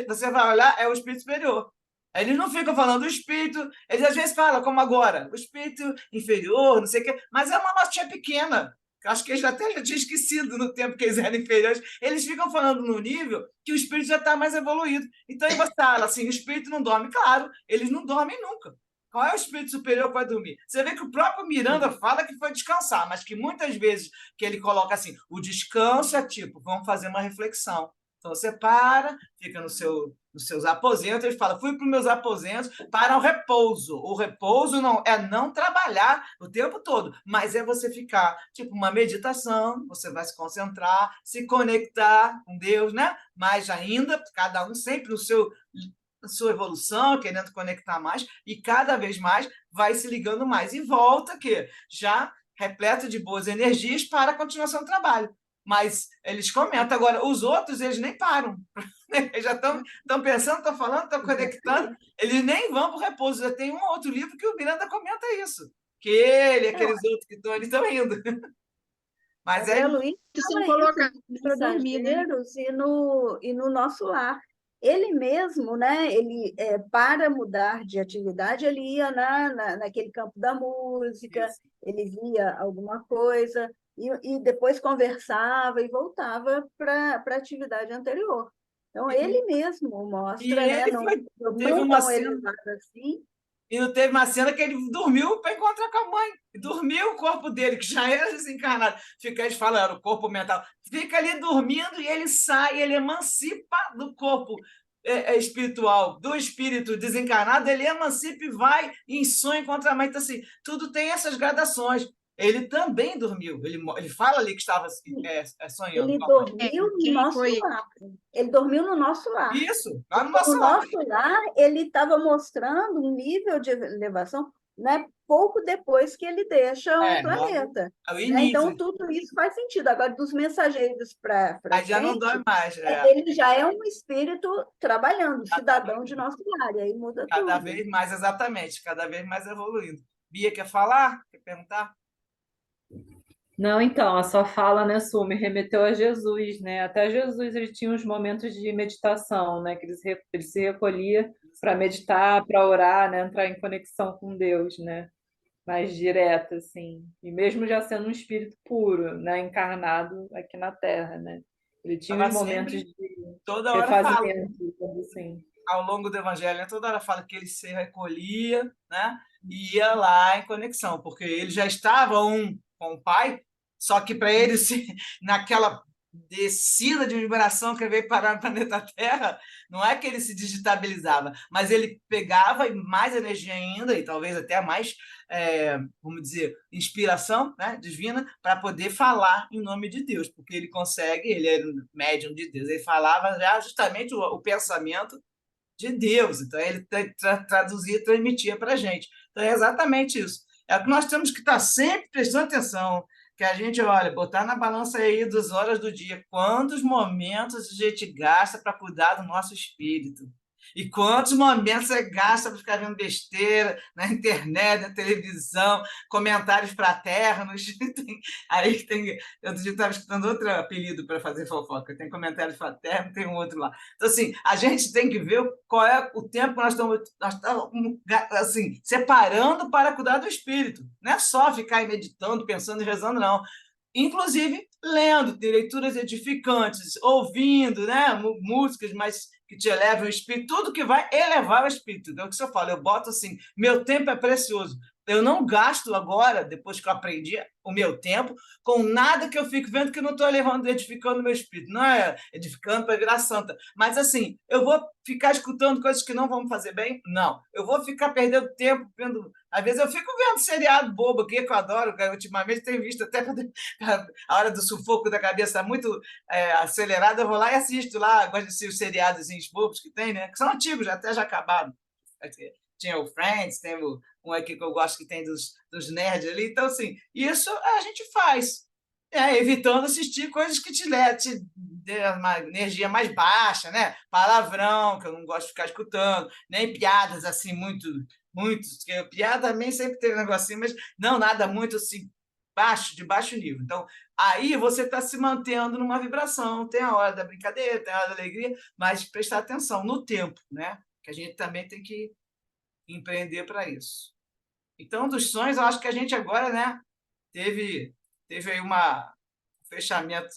Você vai olhar, é o espírito superior. Eles não ficam falando do espírito, eles às vezes falam, como agora, o espírito inferior, não sei o quê, mas é uma notinha pequena. Acho que eles até já tinham esquecido no tempo que eles eram inferiores. Eles ficam falando no nível que o espírito já está mais evoluído. Então, aí você fala assim, o espírito não dorme. Claro, eles não dormem nunca. Qual é o espírito superior que vai dormir? Você vê que o próprio Miranda fala que foi descansar, mas que muitas vezes que ele coloca assim, o descanso é tipo, vamos fazer uma reflexão. Então você para, fica nos seus aposentos, ele fala, fui para os meus aposentos para o repouso. O repouso não trabalhar o tempo todo, mas é você ficar, tipo, uma meditação, você vai se concentrar, se conectar com Deus, né? Mas ainda, cada um sempre no seu sua evolução, querendo conectar mais, e cada vez mais vai se ligando mais. E volta que já repleto de boas energias para a continuação do trabalho. Mas eles comentam. Agora, os outros, eles nem param. Eles já estão pensando, estão falando, estão conectando, eles nem vão para o repouso. Já tem um outro livro que o Miranda comenta isso, que ele, aqueles outros que estão ali, estão indo. Mas André Luiz são fala colocados isso para dormir, né? mensageiros e no nosso lar. Ele mesmo, né, para mudar de atividade, ele ia naquele campo da música, Isso. ele via alguma coisa e depois conversava e voltava para a atividade anterior. Então, ele mesmo mostra, né, não teve uma tão cena, elevado assim. e não teve uma cena que ele dormiu para encontrar com a mãe. Dormiu o corpo dele, que já era desencarnado. Eles falam, era o corpo mental. Fica ali dormindo e ele sai, ele emancipa do corpo espiritual, do espírito desencarnado, ele emancipa e vai em sonho contra a mãe. Então, assim, tudo tem essas gradações. Ele também dormiu. Ele fala ali que estava sonhando. Ele dormiu no Quem nosso foi? lar. Ele dormiu no nosso lar. Isso, lá no nosso No lar. nosso lar, ele estava mostrando um nível de elevação, né, pouco depois que ele deixa o planeta. Ao Né? início. Então, tudo isso faz sentido. Agora, dos mensageiros para Aí já não frente, dói mais. ele já é um espírito trabalhando, cidadão de nosso lar, e aí muda Cada tudo. vez mais, exatamente, cada vez mais evoluindo. Bia, quer falar? Quer perguntar? Não, então, a sua fala, né, Su, me remeteu a Jesus, né? Até Jesus ele tinha uns momentos de meditação, né? Que ele se recolhia para meditar, para orar, né? Entrar em conexão com Deus, né? Mais direta, assim. E mesmo já sendo um espírito puro, né? Encarnado aqui na Terra, né? Ele tinha Ela uns momentos sempre, de toda hora fala, refazimento, assim. ao longo do evangelho, né, toda hora fala que ele se recolhia, né? E ia lá em conexão, porque ele já estava com o pai, só que para ele, naquela descida de vibração que veio parar no planeta Terra, não é que ele se digitabilizava, mas ele pegava mais energia ainda, e talvez até mais, vamos dizer, inspiração, né, divina, para poder falar em nome de Deus, porque ele consegue, ele era um médium de Deus, ele falava já justamente o pensamento de Deus, então ele traduzia e transmitia para a gente. Então é exatamente isso. É o que nós temos que estar sempre prestando atenção, que a gente, olha, botar na balança aí 2 horas do dia, quantos momentos a gente gasta para cuidar do nosso espírito. E quantos momentos você gasta para ficar vendo besteira na internet, na televisão, comentários fraternos. Aí tem. Outro dia eu estava escutando outro apelido para fazer fofoca. Tem comentários fraternos, tem um outro lá. Então, assim, a gente tem que ver qual é o tempo que nós estamos assim, separando para cuidar do espírito. Não é só ficar aí meditando, pensando e rezando, não. Inclusive, lendo, ter leituras edificantes, ouvindo, né, músicas mais que te elevam o espírito, tudo que vai elevar o espírito. É o que eu falo, eu boto assim, meu tempo é precioso. eu não gasto agora, depois que eu aprendi o meu tempo, com nada que eu fico vendo que eu não estou levando, edificando o meu espírito. Não é edificando para virar santa. Mas, assim, eu vou ficar escutando coisas que não vão me fazer bem? Não. Eu vou ficar perdendo tempo vendo. Às vezes eu fico vendo seriado bobo aqui, que eu adoro, que ultimamente tenho visto até quando a hora do sufoco da cabeça está muito acelerada, eu vou lá e assisto lá, gosto de ser os seriadozinhos bobos que tem, né? Que são antigos, até já acabaram. Tinha o Friends, tem um aqui que eu gosto que tem dos nerds ali. Então, assim, isso a gente faz, evitando assistir coisas que te dê uma energia mais baixa, né? Palavrão, que eu não gosto de ficar escutando, nem piadas assim muito, porque piada também sempre tem um negocinho, mas não nada muito assim de baixo nível. Então, aí você está se mantendo numa vibração, tem a hora da brincadeira, tem a hora da alegria, mas prestar atenção no tempo, né? Que a gente também tem que empreender para isso. Então, dos sonhos, eu acho que a gente agora, né, teve aí um fechamento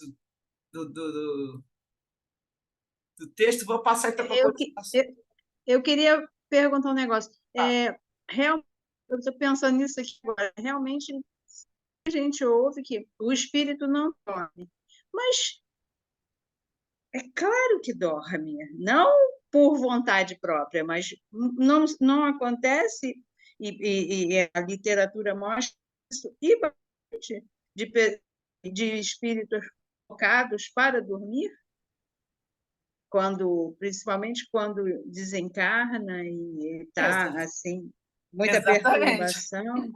do, do, do, do texto. Vou passar então para a Eu, que- continuação. eu, eu queria perguntar um negócio. Ah, Realmente, eu estou pensando nisso aqui agora. Realmente, a gente ouve que o espírito não dorme. Mas é claro que dorme. Não por vontade própria, mas não acontece, e a literatura mostra isso, e bastante de espíritos focados para dormir, principalmente quando desencarna e está exa- assim, muita exatamente. perturbação,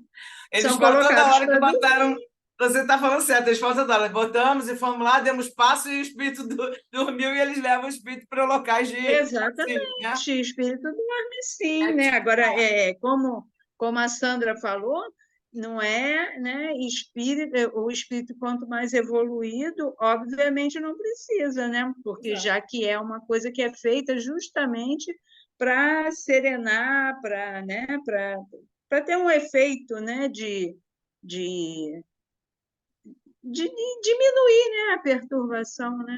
Eles são foram toda colocados hora que para dormir. botaram. Você está falando certo, eles foram toda hora. Botamos e fomos lá, demos passo e o espírito dormiu e eles levam o espírito para locais de auxílio, né? Exatamente, espírito dorme sim, É né? tipo, Agora, como a Sandra falou, não é, né, o espírito quanto mais evoluído, obviamente não precisa, né? Porque exato. já que é uma coisa que é feita justamente para serenar, para ter um efeito, né, de, de diminuir, né, a perturbação, né?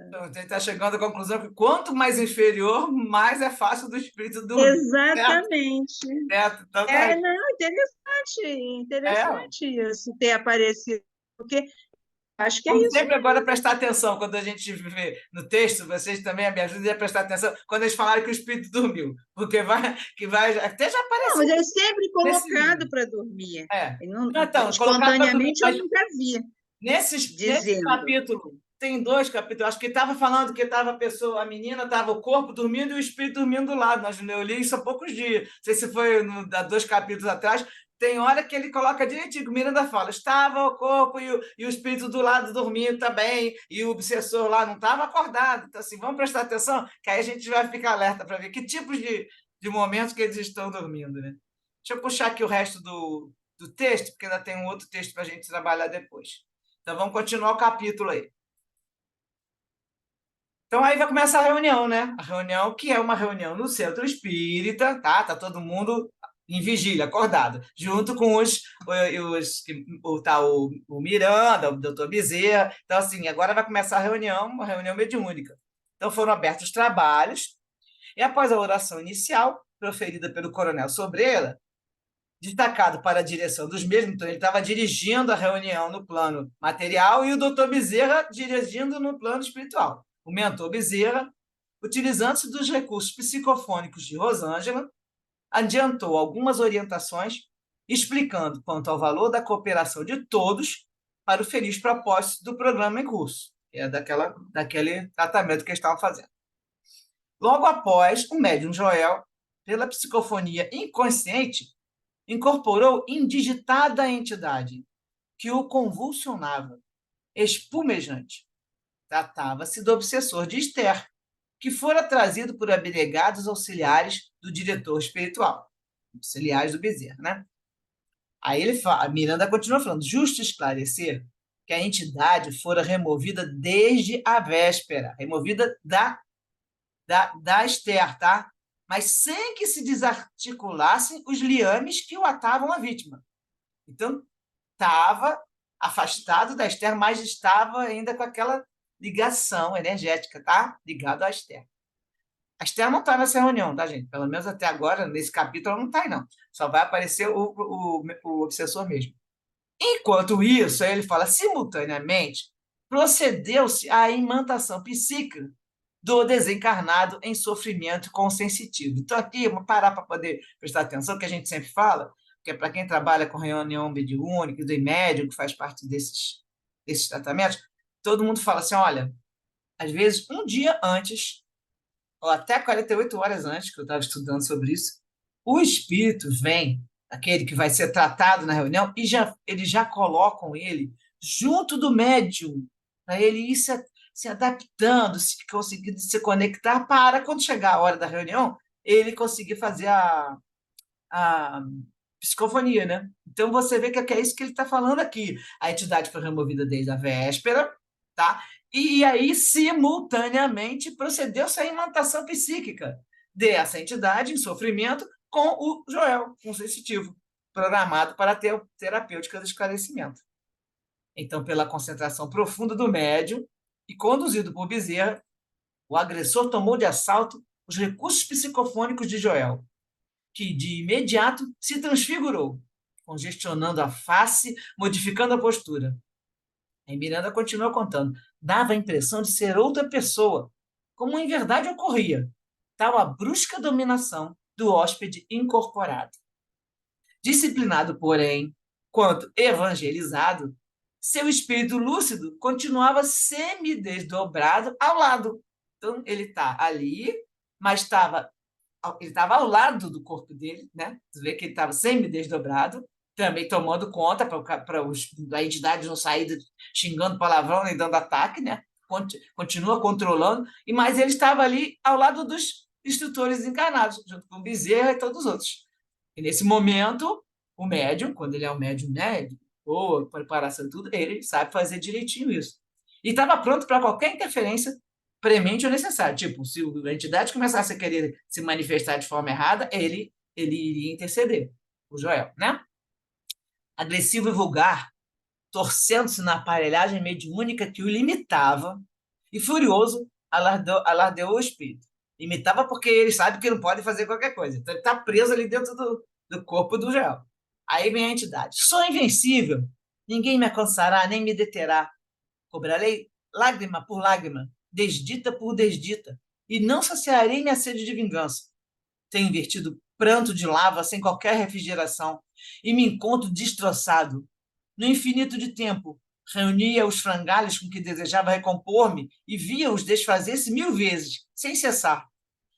Então, a gente está chegando à conclusão que quanto mais inferior, mais é fácil do espírito dormir. Certo? Exatamente. Certo? Então tá aí. Não, É, interessante isso ter aparecido, porque acho que é vamos isso sempre agora mesmo. prestar atenção quando a gente vê no texto, vocês também me ajudem a prestar atenção quando eles falaram que o espírito dormiu, porque até já Não, apareceu mas é sempre nesse livro. colocado para dormir. É. Não, Então, colocado para dormir, espontaneamente eu mas nunca vi nesse dizendo. capítulo, tem dois capítulos, acho que estava falando que estava a pessoa, a menina, estava o corpo dormindo e o espírito dormindo do lado. Eu li isso há poucos dias. Não sei se foi há 2 capítulos atrás. Tem hora que ele coloca direitinho, Miranda fala, estava o corpo e o espírito do lado dormindo também, e o obsessor lá não estava acordado. Então, assim, vamos prestar atenção, que aí a gente vai ficar alerta para ver que tipos de momentos que eles estão dormindo, né? Deixa eu puxar aqui o resto do texto, porque ainda tem um outro texto para a gente trabalhar depois. Então, vamos continuar o capítulo aí. Então, aí vai começar a reunião, né? A reunião, que é uma reunião no centro espírita, tá? Tá todo mundo em vigília, acordado, junto com o Miranda, o doutor Bezerra. Então, assim, agora vai começar a reunião, uma reunião mediúnica. Então, foram abertos os trabalhos, e após a oração inicial, proferida pelo coronel Sobrela, destacado para a direção dos mesmos, então ele estava dirigindo a reunião no plano material e o doutor Bezerra dirigindo no plano espiritual. O mentor Bezerra, utilizando-se dos recursos psicofônicos de Rosângela, adiantou algumas orientações, explicando quanto ao valor da cooperação de todos para o feliz propósito do programa em curso, que é daquele tratamento que eles estavam fazendo. Logo após, o médium Joel, pela psicofonia inconsciente, incorporou indigitada entidade que o convulsionava, espumejante. Tratava-se do obsessor de Esther, que fora trazido por abnegados auxiliares do diretor espiritual, auxiliares do Bezerra, né? Aí ele fala, a Miranda continua falando, justo esclarecer que a entidade fora removida desde a véspera, removida da Esther, tá? Mas sem que se desarticulassem os liames que o atavam a vítima. Então, estava afastado da Esther, mas estava ainda com aquela ligação energética, tá? Ligado à Esther. A Esther não está nessa reunião, tá, gente? Pelo menos até agora, nesse capítulo, ela não está aí, não. Só vai aparecer o obsessor mesmo. Enquanto isso, aí ele fala, simultaneamente, procedeu-se à imantação psíquica do desencarnado em sofrimento consensitivo. Então, aqui, vou parar para poder prestar atenção, que a gente sempre fala, que é para quem trabalha com reunião mediúnica, do médium, que faz parte desses tratamentos, todo mundo fala assim, olha, às vezes, um dia antes, ou até 48 horas antes, que eu estava estudando sobre isso, o espírito vem, aquele que vai ser tratado na reunião, e eles já colocam ele junto do médium, para ele ir se adaptando, conseguindo se conectar, para quando chegar a hora da reunião, ele conseguir fazer a psicofonia, né? Então você vê que é isso que ele está falando aqui. A entidade foi removida desde a véspera, tá? E aí, simultaneamente, procedeu-se à imantação psíquica dessa entidade em sofrimento com o Joel, com o sensitivo, programado para ter terapêutica de esclarecimento. Então, pela concentração profunda do médium e conduzido por Bezerra, o agressor tomou de assalto os recursos psicofônicos de Joel, que de imediato se transfigurou, congestionando a face, modificando a postura. Aí Miranda continuou contando. Dava a impressão de ser outra pessoa, como em verdade ocorria, tal a brusca dominação do hóspede incorporado. Disciplinado, porém, quanto evangelizado, seu espírito lúcido continuava semidesdobrado ao lado. Então, ele está ali, mas ele estava ao lado do corpo dele, né? Você vê que ele estava semidesdobrado, também tomando conta para a entidade não sair xingando palavrão nem dando ataque, né? Continua controlando, mas ele estava ali ao lado dos instrutores encarnados, junto com Bezerra e todos os outros. E nesse momento, o médium, quando ele é um médium, né, ou preparação e tudo, ele sabe fazer direitinho isso. E estava pronto para qualquer interferência premente ou necessária. Tipo, se a entidade começasse a querer se manifestar de forma errada, ele iria interceder, o Joel, né? Agressivo e vulgar, torcendo-se na aparelhagem mediúnica que o limitava, e furioso, alardeou o espírito. Limitava porque ele sabe que não pode fazer qualquer coisa. Então ele está preso ali dentro do corpo do Joel. Aí vem a entidade. Sou invencível, ninguém me alcançará, nem me deterá. Cobrarei lágrima por lágrima, desdita por desdita, e não saciarei minha sede de vingança. Tenho invertido pranto de lava sem qualquer refrigeração, e me encontro destroçado. No infinito de tempo, reunia os frangalhos com que desejava recompor-me e via-os desfazer-se 1000 vezes, sem cessar.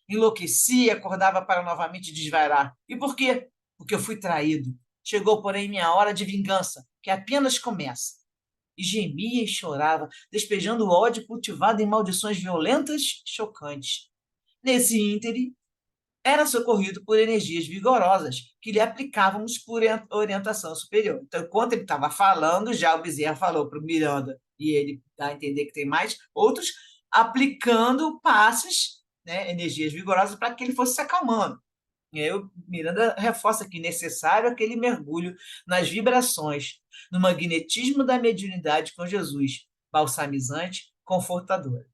Enlouquecia e acordava para novamente desvairar. E por quê? Porque eu fui traído. Chegou, porém, minha hora de vingança, que apenas começa. E gemia e chorava, despejando o ódio cultivado em maldições violentas e chocantes. Nesse íntere, era socorrido por energias vigorosas que lhe aplicávamos por orientação superior. Então, enquanto ele estava falando, já o Bezerra falou para o Miranda, e ele dá a entender que tem mais outros, aplicando passes, né, energias vigorosas, para que ele fosse se acalmando. E aí o Miranda reforça que necessário aquele mergulho nas vibrações, no magnetismo da mediunidade com Jesus, balsamizante, confortadora.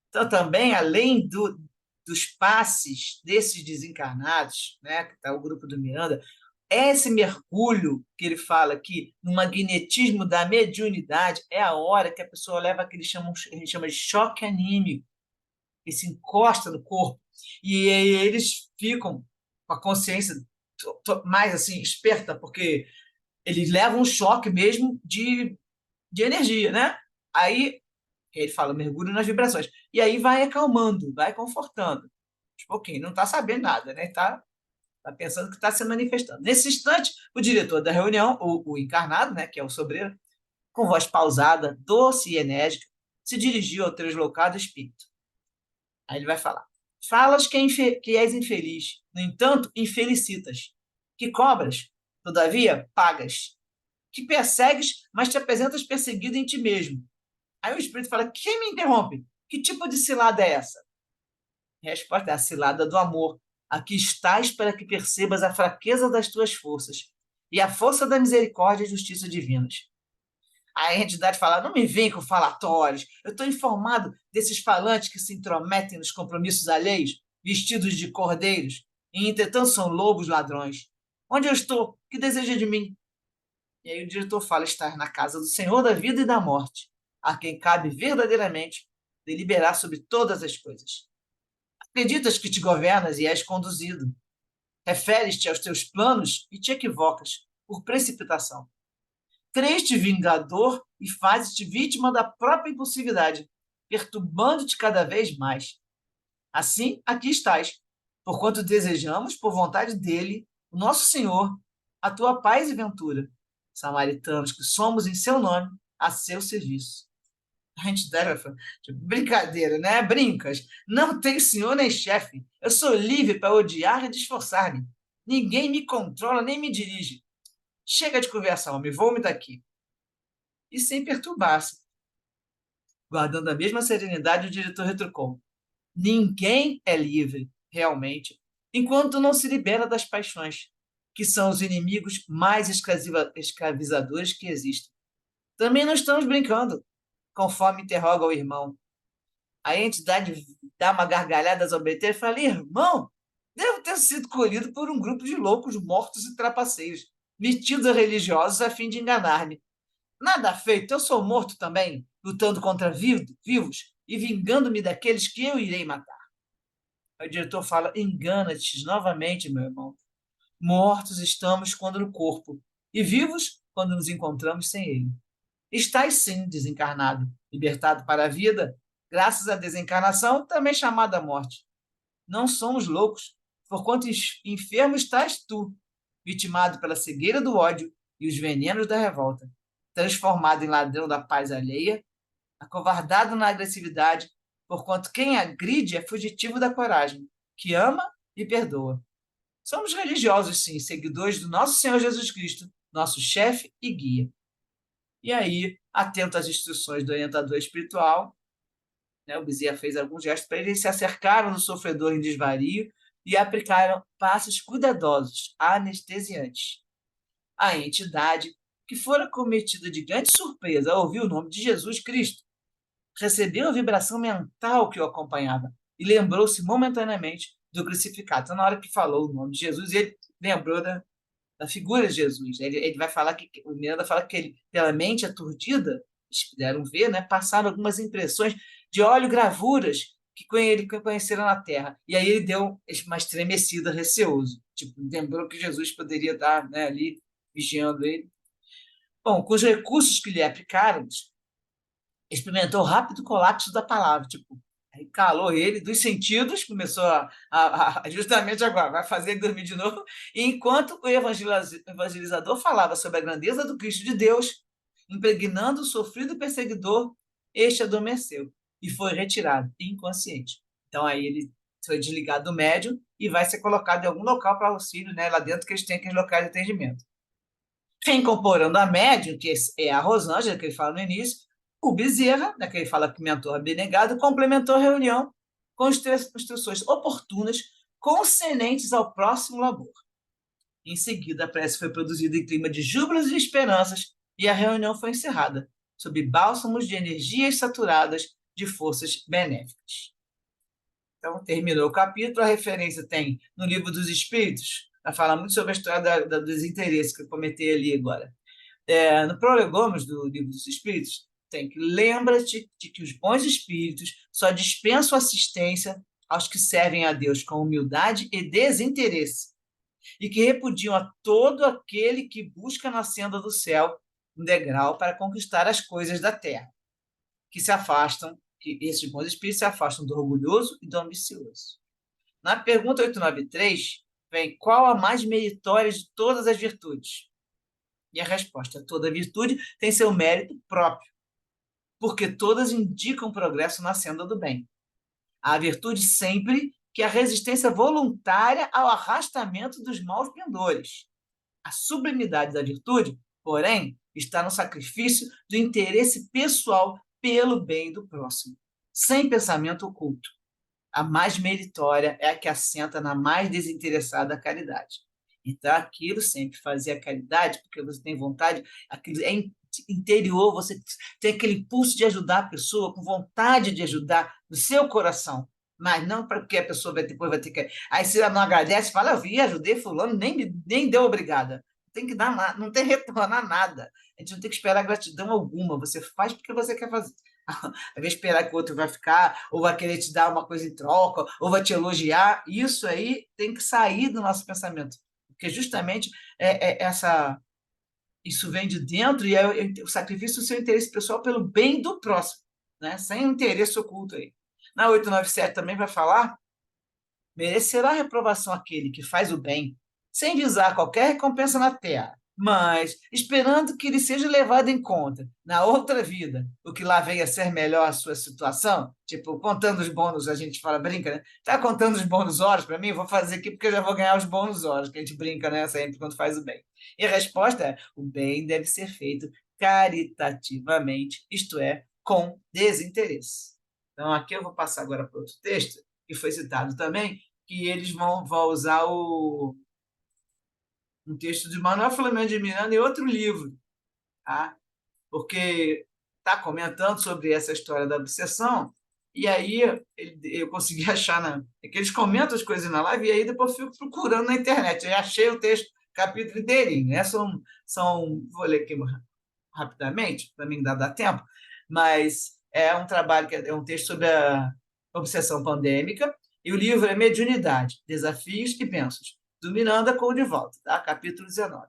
Então, também, além dos passes desses desencarnados, né, que está o grupo do Miranda, esse mergulho que ele fala aqui, no magnetismo da mediunidade, é a hora que a pessoa leva aquele a gente chama de choque anímico, que se encosta no corpo, e aí eles ficam com a consciência mais assim esperta, porque eles levam um choque mesmo de energia, né? Aí ele fala, mergulho nas vibrações. E aí vai acalmando, vai confortando. Um pouquinho, não está sabendo nada, né? Está pensando que está se manifestando. Nesse instante, o diretor da reunião, o encarnado, né, que é o sobreiro, com voz pausada, doce e enérgica, se dirigiu ao translocado espírito. Aí ele vai falar. Falas que és infeliz, no entanto, infelicitas. Que cobras, todavia, pagas. Que persegues, mas te apresentas perseguido em ti mesmo. Aí o espírito fala, quem me interrompe? Que tipo de cilada é essa? A resposta é a cilada do amor. Aqui estás para que percebas a fraqueza das tuas forças e a força da misericórdia e justiça divinas. A entidade fala, não me vem com falatórios, eu estou informado desses falantes que se intrometem nos compromissos alheios. vestidos de cordeiros, e entretanto são lobos ladrões. Onde eu estou? Que deseja de mim? E aí o diretor fala estar na casa do Senhor da vida e da morte, a quem cabe verdadeiramente deliberar sobre todas as coisas. Acreditas que te governas e és conduzido. Referes-te aos teus planos e te equivocas por precipitação. Crês-te vingador e fazes-te vítima da própria impulsividade, perturbando-te cada vez mais. Assim, aqui estás, porquanto desejamos, por vontade dele, o nosso Senhor, a tua paz e ventura, samaritanos que somos em seu nome, a seu serviço. A gente deve falar, tipo, brincadeira, né? Brincas. Não tenho senhor nem chefe. Eu sou livre para odiar e esforçar-me. Ninguém me controla nem me dirige. Chega de conversa, homem, vou-me daqui. E sem perturbar-se, guardando a mesma serenidade, o diretor retrucou. Ninguém é livre, realmente, enquanto não se libera das paixões, que são os inimigos mais escravizadores que existem. Também não estamos brincando, conforme interroga o irmão. A entidade dá uma gargalhada ao obter e fala: irmão, devo ter sido colhido por um grupo de loucos mortos e trapaceiros, metidos a religiosos a fim de enganar-me. Nada feito, eu sou morto também, lutando contra vivos e vingando-me daqueles que eu irei matar. O diretor fala: engana-te novamente, meu irmão. Mortos estamos quando no corpo, e vivos quando nos encontramos sem ele. Estás sim desencarnado, libertado para a vida, graças à desencarnação, também chamada morte. Não somos loucos, porquanto enfermo estás tu, vitimado pela cegueira do ódio e os venenos da revolta, transformado em ladrão da paz alheia, acovardado na agressividade, porquanto quem agride é fugitivo da coragem, que ama e perdoa. Somos religiosos, sim, seguidores do nosso Senhor Jesus Cristo, nosso chefe e guia. E aí, atento às instruções do orientador espiritual, né, o Bezerra fez alguns gestos para eles, se acercaram do sofredor em desvario e aplicaram passos cuidadosos, anestesiantes. A entidade, que fora cometida de grande surpresa ao ouvir o nome de Jesus Cristo, recebeu a vibração mental que o acompanhava e lembrou-se momentaneamente do crucificado. Então, na hora que falou o nome de Jesus, ele lembrou da figura de Jesus. Ele vai falar que o Miranda fala que ele, pela mente aturdida, eles puderam ver, né, passaram algumas impressões de oleogravuras que ele conheceram na Terra. E aí ele deu uma estremecida, receoso. Tipo, lembrou que Jesus poderia estar, né, ali vigiando ele. Bom, com os recursos que lhe aplicaram, experimentou o rápido colapso da palavra, tipo, aí calou ele dos sentidos, começou justamente agora, vai fazer ele dormir de novo, e enquanto o evangelizador falava sobre a grandeza do Cristo de Deus, impregnando o sofrido perseguidor, este adormeceu e foi retirado, inconsciente. Então aí ele foi desligado do médium e vai ser colocado em algum local para auxílio, né, lá dentro que eles têm aqueles locais de atendimento. Reincorporando a médium, que é a Rosângela, que ele fala no início, o Bezerra, né, que ele fala que mentor abnegado, complementou a reunião com instruções oportunas concernentes ao próximo labor. Em seguida, a prece foi produzida em clima de júbilos e esperanças e a reunião foi encerrada, sob bálsamos de energias saturadas de forças benéficas. Então, terminou o capítulo, a referência tem no Livro dos Espíritos, vai falar muito sobre a história do desinteresse que eu comentei ali agora. No Prolegômenos do Livro dos Espíritos, tem que lembra-te de que os bons espíritos só dispensam assistência aos que servem a Deus com humildade e desinteresse, e que repudiam a todo aquele que busca na senda do céu um degrau para conquistar as coisas da terra, que esses bons espíritos se afastam do orgulhoso e do ambicioso. Na pergunta 893, vem: qual a mais meritória de todas as virtudes? E a resposta: toda virtude tem seu mérito próprio, porque todas indicam progresso na senda do bem. A virtude sempre que a resistência voluntária ao arrastamento dos maus pendores. A sublimidade da virtude, porém, está no sacrifício do interesse pessoal pelo bem do próximo, sem pensamento oculto. A mais meritória é a que assenta na mais desinteressada caridade. Então, aquilo sempre fazer a caridade, porque você tem vontade, aquilo é interior, você tem aquele impulso de ajudar a pessoa, com vontade de ajudar no seu coração. mas não porque a pessoa depois vai ter que... Aí, se ela não agradece, fala, eu vi, ajudei fulano, nem deu obrigada. Tem que dar nada, não tem que retornar nada. A gente não tem que esperar gratidão alguma. Você faz porque você quer fazer. Ao invés de esperar que o outro vai ficar, ou vai querer te dar uma coisa em troca, ou vai te elogiar, isso aí tem que sair do nosso pensamento. Porque justamente isso vem de dentro e é o sacrifício do seu interesse pessoal pelo bem do próximo, né? Sem interesse oculto aí. Na 897 também vai falar: merecerá reprovação aquele que faz o bem, sem visar qualquer recompensa na terra, mas esperando que ele seja levado em conta na outra vida, o que lá venha a ser melhor a sua situação, tipo, contando os bônus, a gente fala, brinca, né? Tá contando os bônus horas para mim? Vou fazer aqui porque eu já vou ganhar os bônus horas, que a gente brinca, né, sempre quando faz o bem. E a resposta é: o bem deve ser feito caritativamente, isto é, com desinteresse. Então, aqui eu vou passar agora para outro texto, que foi citado também, que eles vão usar um texto de Manuel Filomeno de Miranda em outro livro, tá? Porque está comentando sobre essa história da obsessão, e aí eu consegui achar, é que eles comentam as coisas na live, e aí depois eu fico procurando na internet. Eu achei o texto, capítulo inteirinho, né? Vou ler aqui rapidamente, para mim dar tempo, mas é um trabalho, é um texto sobre a obsessão pandêmica, e o livro é Mediunidade, Desafios e Bênçãos, do Miranda com o de volta, tá? Capítulo 19.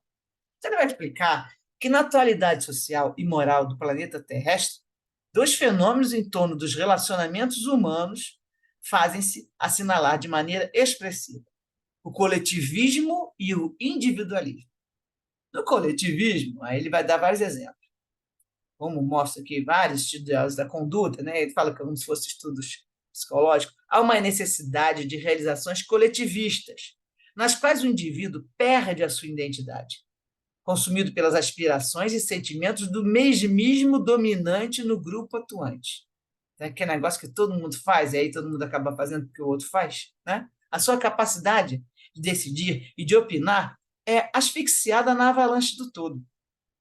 Ele vai explicar que, na atualidade social e moral do planeta terrestre, dois fenômenos em torno dos relacionamentos humanos fazem-se assinalar de maneira expressiva: o coletivismo e o individualismo. No coletivismo, aí ele vai dar vários exemplos, como mostra aqui vários estudiosos da conduta, né? Ele fala que, como se fossem estudos psicológicos, há uma necessidade de realizações coletivistas, nas quais o indivíduo perde a sua identidade, consumido pelas aspirações e sentimentos do mesmismo dominante no grupo atuante. É aquele negócio que todo mundo faz, e aí todo mundo acaba fazendo o que o outro faz, né? A sua capacidade de decidir e de opinar é asfixiada na avalanche do todo,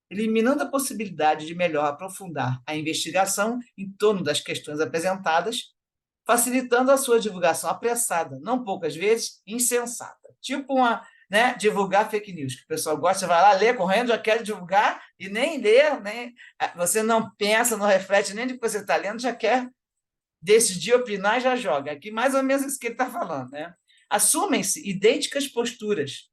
eliminando a possibilidade de melhor aprofundar a investigação em torno das questões apresentadas, facilitando a sua divulgação apressada, não poucas vezes insensata. Tipo divulgar fake news, que o pessoal gosta, vai lá, lê correndo, já quer divulgar, e nem lê, né? Você não pensa, não reflete nem do que você está lendo, já quer decidir, opinar e já joga. Aqui mais ou menos isso que ele está falando, né? Assumem-se idênticas posturas.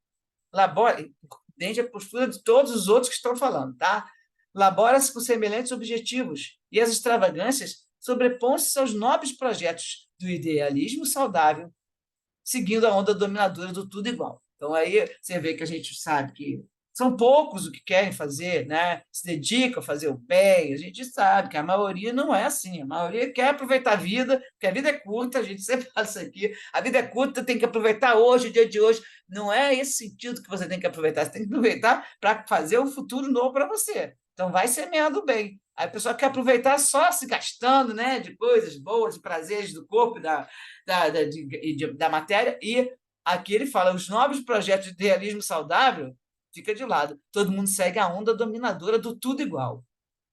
Desde a postura de todos os outros que estão falando, tá? Labora-se com semelhantes objetivos, e as extravagâncias sobrepõem-se aos nobres projetos do idealismo saudável, seguindo a onda dominadora do tudo igual. Então, aí você vê que a gente sabe que são poucos os que querem fazer, né? Se dedicam a fazer o bem. A gente sabe que a maioria não é assim. A maioria quer aproveitar a vida, porque a vida é curta, a gente sempre fala isso aqui. A vida é curta, tem que aproveitar hoje, o dia de hoje. Não é esse sentido que você tem que aproveitar. Você tem que aproveitar para fazer um futuro novo para você. Então, vai semeando bem. Aí a pessoa quer aproveitar só se gastando, né, de coisas boas, de prazeres do corpo, da matéria, e aqui ele fala: os novos projetos de idealismo saudável fica de lado. Todo mundo segue a onda dominadora do tudo igual,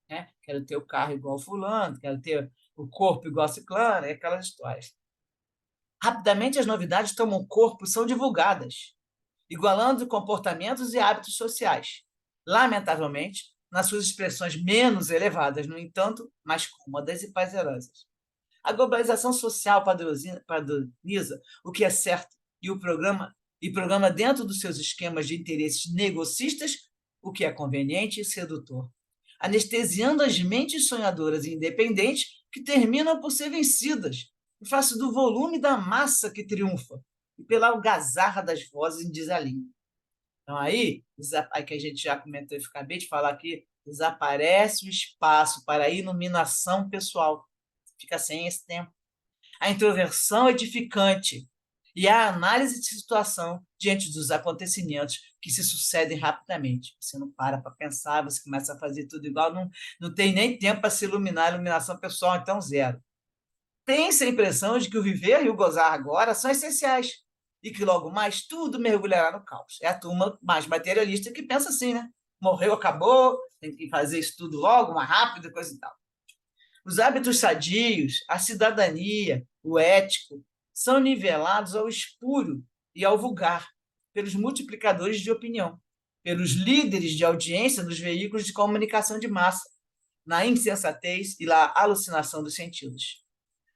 né? Quero ter o carro igual fulano, quero ter o corpo igual ciclano, aquelas histórias. Rapidamente as novidades tomam corpo e são divulgadas, igualando comportamentos e hábitos sociais. Lamentavelmente, nas suas expressões menos elevadas, no entanto, mais cômodas e prazerosas. A globalização social padroniza o que é certo e programa dentro dos seus esquemas de interesses negocistas o que é conveniente e sedutor, anestesiando as mentes sonhadoras e independentes que terminam por ser vencidas em face do volume da massa que triunfa e pela algazarra das vozes em desalinho. Então, aí que a gente já comentou, eu acabei de falar aqui, desaparece o espaço para a iluminação pessoal. Fica sem esse tempo. A introversão edificante e a análise de situação diante dos acontecimentos que se sucedem rapidamente. Você não para pensar, você começa a fazer tudo igual, não tem nem tempo para se iluminar, a iluminação pessoal, então zero. Tem-se a impressão de que o viver e o gozar agora são essenciais e que logo mais tudo mergulhará no caos. É a turma mais materialista que pensa assim, né? Morreu, acabou, tem que fazer isso tudo logo, mais rápido, coisa e tal. Os hábitos sadios, a cidadania, o ético são nivelados ao espúrio e ao vulgar, pelos multiplicadores de opinião, pelos líderes de audiência nos veículos de comunicação de massa, na insensatez e na alucinação dos sentidos.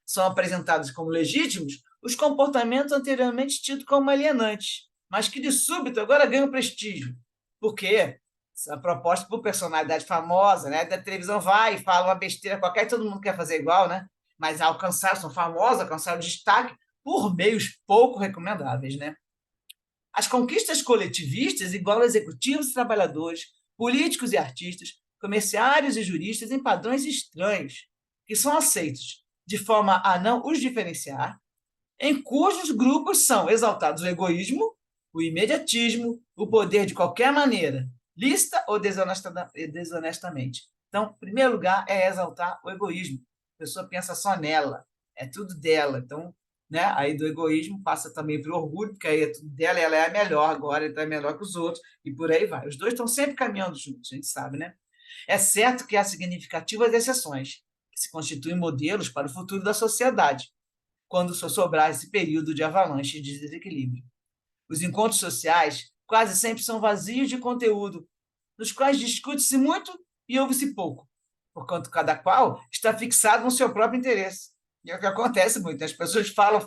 São apresentados como legítimos os comportamentos anteriormente tidos como alienantes, mas que de súbito agora ganham prestígio. Por quê? A proposta por personalidade famosa, né? Da televisão vai e fala uma besteira qualquer e todo mundo quer fazer igual, né? Mas são famosos, alcançaram destaque por meios pouco recomendáveis, né? As conquistas coletivistas igualam executivos e trabalhadores, políticos e artistas, comerciários e juristas em padrões estranhos, que são aceitos de forma a não os diferenciar, em cujos grupos são exaltados o egoísmo, o imediatismo, o poder de qualquer maneira, lícita ou desonestamente. Então, em primeiro lugar, é exaltar o egoísmo. A pessoa pensa só nela, é tudo dela. Então, né? Aí do egoísmo passa também para o orgulho, porque aí é tudo dela, ela é a melhor agora, então é melhor que os outros, e por aí vai. Os dois estão sempre caminhando juntos, a gente sabe, né? É certo que há significativas exceções, que se constituem modelos para o futuro da sociedade, quando só sobrar esse período de avalanche e de desequilíbrio. Os encontros sociais quase sempre são vazios de conteúdo, nos quais discute-se muito e ouve-se pouco, porquanto cada qual está fixado no seu próprio interesse. E é o que acontece muito, as pessoas falam,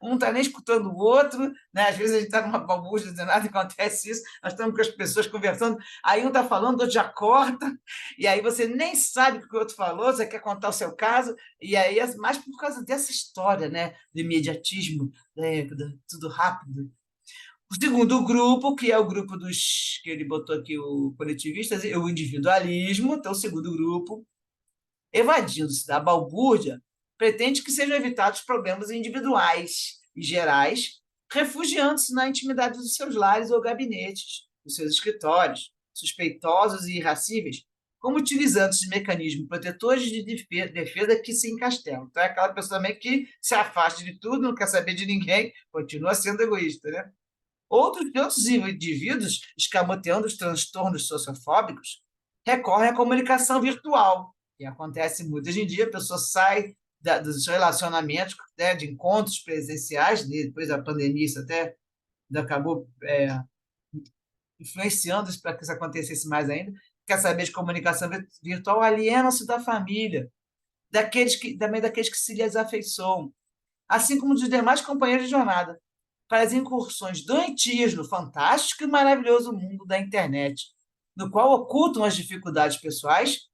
um não está nem escutando o outro, né? Às vezes a gente está numa balbúrdia dizendo nada, acontece isso, nós estamos com as pessoas conversando, aí um está falando, o outro já corta, e aí você nem sabe o que o outro falou, você quer contar o seu caso, e aí é mais por causa dessa história, né? Do imediatismo, né? Tudo rápido. O segundo grupo, que é o grupo dos que ele botou aqui, o coletivistas, o individualismo, então o segundo grupo, evadindo-se da balbúrdia, pretende que sejam evitados problemas individuais e gerais, refugiando-se na intimidade dos seus lares ou gabinetes, dos seus escritórios, suspeitosos e irracíveis, como utilizando de mecanismos protetores de defesa que se encastelam. Então, é aquela pessoa também que se afasta de tudo, não quer saber de ninguém, continua sendo egoísta, né? Outros indivíduos, escamoteando os transtornos sociofóbicos, recorrem à comunicação virtual, que acontece muito hoje em dia, a pessoa sai dos relacionamentos, né, de encontros presenciais, depois da pandemia isso até acabou influenciando isso para que isso acontecesse mais ainda, quer saber de comunicação virtual, alienam-se da família, também daqueles que se lhes afeiçoam, assim como dos demais companheiros de jornada, para as incursões doentias no fantástico e maravilhoso mundo da internet, no qual ocultam as dificuldades pessoais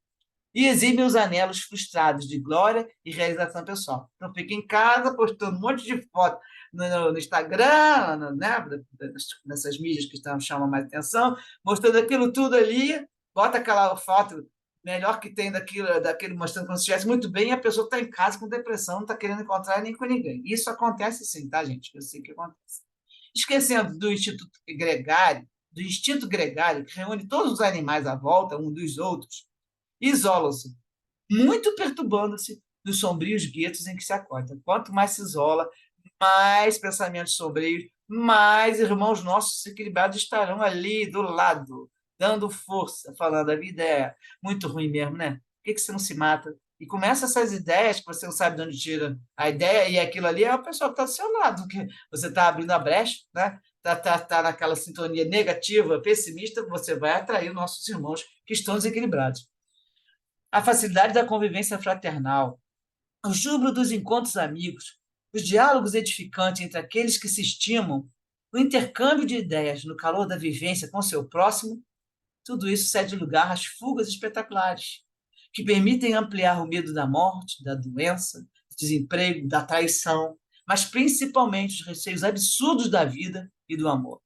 e exibem os anelos frustrados de glória e realização pessoal. Então, fica em casa postando um monte de foto no Instagram, né, nessas mídias que chamam mais atenção, mostrando aquilo tudo ali, bota aquela foto melhor que tem daquele mostrando como se estivesse muito bem, e a pessoa está em casa com depressão, não está querendo encontrar nem com ninguém. Isso acontece sim, tá, gente? Eu sei que acontece. Esquecendo do instinto gregário, que reúne todos os animais à volta, um dos outros, isolam-se, muito perturbando-se dos sombrios guetos em que se acorda. Quanto mais se isola, mais pensamentos sombrios, mais irmãos nossos equilibrados estarão ali do lado, dando força, falando, a vida é muito ruim mesmo, né? Por que você não se mata? E começa essas ideias que você não sabe de onde tira a ideia, e aquilo ali é o pessoal que está do seu lado, que você está abrindo a brecha, né? Tá naquela sintonia negativa, pessimista, você vai atrair nossos irmãos que estão desequilibrados. A facilidade da convivência fraternal, o júbilo dos encontros amigos, os diálogos edificantes entre aqueles que se estimam, o intercâmbio de ideias no calor da vivência com seu próximo, tudo isso cede lugar às fugas espetaculares, que permitem ampliar o medo da morte, da doença, do desemprego, da traição, mas principalmente os receios absurdos da vida e do amor.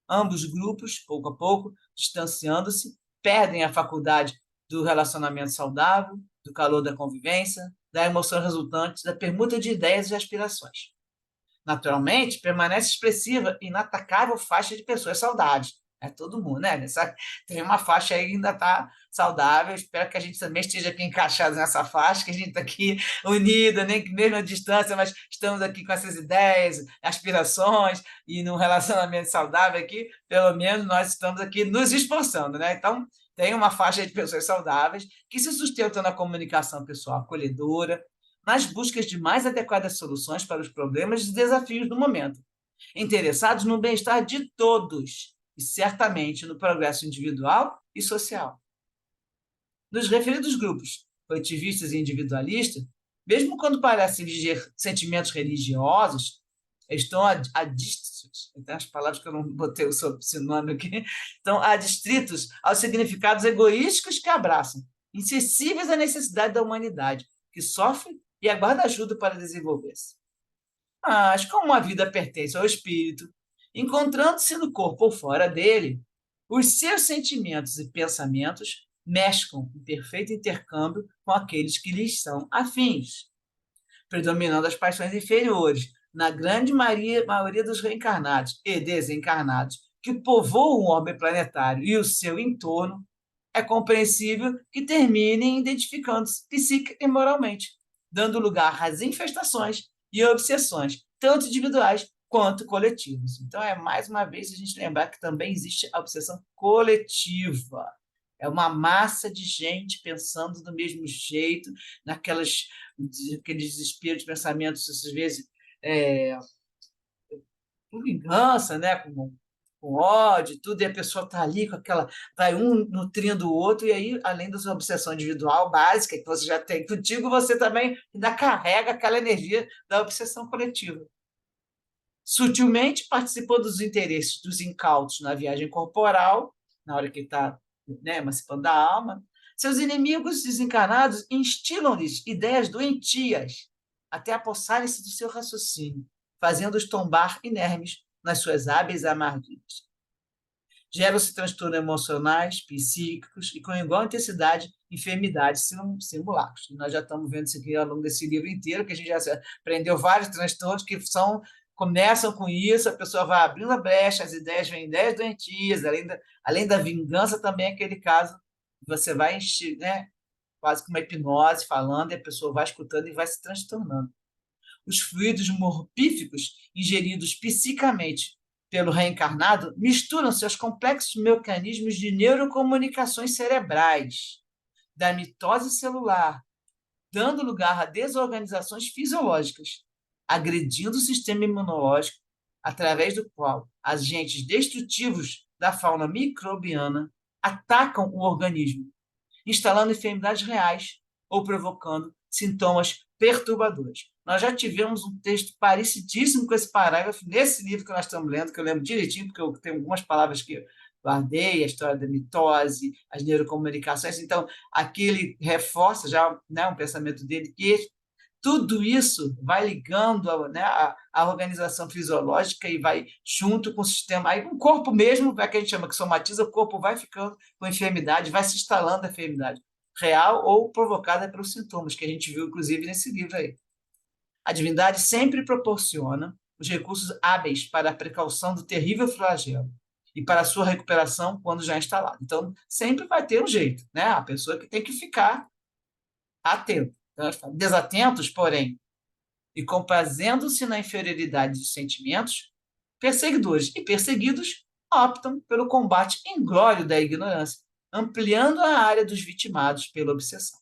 Ambos grupos, pouco a pouco, distanciando-se, perdem a faculdade do relacionamento saudável, do calor da convivência, da emoção resultante, da permuta de ideias e aspirações. Naturalmente, permanece expressiva e inatacável faixa de pessoas saudáveis. É todo mundo, né? Tem uma faixa aí que ainda está saudável. Espero que a gente também esteja aqui encaixado nessa faixa, que a gente está aqui unida, nem que mesmo à distância, mas estamos aqui com essas ideias, aspirações e num relacionamento saudável aqui. Pelo menos nós estamos aqui nos esforçando, né? Então, tem uma faixa de pessoas saudáveis que se sustentam na comunicação pessoal acolhedora, nas buscas de mais adequadas soluções para os problemas e desafios do momento, interessados no bem-estar de todos e, certamente, no progresso individual e social. Nos referidos grupos coletivistas e individualistas, mesmo quando parecem viger sentimentos religiosos, estão adstritos, tem as palavras que eu não botei o sinônimo aqui, estão adstritos aos significados egoísticos que abraçam, insensíveis à necessidade da humanidade, que sofre e aguarda ajuda para desenvolver-se. Mas, como a vida pertence ao espírito, encontrando-se no corpo ou fora dele, os seus sentimentos e pensamentos mesclam em perfeito intercâmbio com aqueles que lhes são afins, predominando as paixões inferiores, na grande maioria dos reencarnados e desencarnados que povoam o orbe planetário e o seu entorno. É compreensível que terminem identificando-se psíquica e moralmente, dando lugar às infestações e obsessões, tanto individuais quanto coletivas. Então, mais uma vez, a gente lembrar que também existe a obsessão coletiva. É uma massa de gente pensando do mesmo jeito, aqueles desesperos de pensamentos, às vezes, com vingança, né? com ódio, tudo, e a pessoa está ali com aquela. Vai um nutrindo o outro, e aí, além da sua obsessão individual básica, que você já tem contigo, você também ainda carrega aquela energia da obsessão coletiva. Sutilmente participou dos interesses dos incautos na viagem corporal, na hora que está, né, emancipando da alma. Seus inimigos desencarnados instilam-lhes ideias doentias, até apossarem-se do seu raciocínio, fazendo-os tombar inermes nas suas hábeis armadilhas. Geram-se transtornos emocionais, psíquicos e, com igual intensidade, enfermidades simulacros. Nós já estamos vendo isso aqui ao longo desse livro inteiro, que a gente já aprendeu vários transtornos que começam com isso, a pessoa vai abrindo a brecha, as ideias vêm ideias doentias, além da vingança, também aquele caso, você vai encher, né, quase com uma hipnose, falando, e a pessoa vai escutando e vai se transtornando. Os fluidos morfíficos ingeridos psicamente pelo reencarnado misturam-se aos complexos mecanismos de neurocomunicações cerebrais, da mitose celular, dando lugar a desorganizações fisiológicas, agredindo o sistema imunológico, através do qual agentes destrutivos da fauna microbiana atacam o organismo, instalando enfermidades reais ou provocando sintomas perturbadores. Nós já tivemos um texto parecidíssimo com esse parágrafo nesse livro que nós estamos lendo, que eu lembro direitinho, porque eu tenho algumas palavras que eu guardei, a história da mitose, as neurocomunicações. Então, aquele reforça já, né, um pensamento dele, que tudo isso vai ligando a organização fisiológica e vai junto com o sistema. Aí, o corpo mesmo, que a gente chama que somatiza, o corpo vai ficando com enfermidade, vai se instalando a enfermidade real ou provocada pelos sintomas, que a gente viu, inclusive, nesse livro aí. A divindade sempre proporciona os recursos hábeis para a precaução do terrível flagelo e para a sua recuperação quando já instalado. Então, sempre vai ter um jeito, né? A pessoa que tem que ficar atenta. Então, desatentos, porém, e comprazendo-se na inferioridade dos sentimentos, perseguidores e perseguidos optam pelo combate inglório da ignorância, ampliando a área dos vitimados pela obsessão.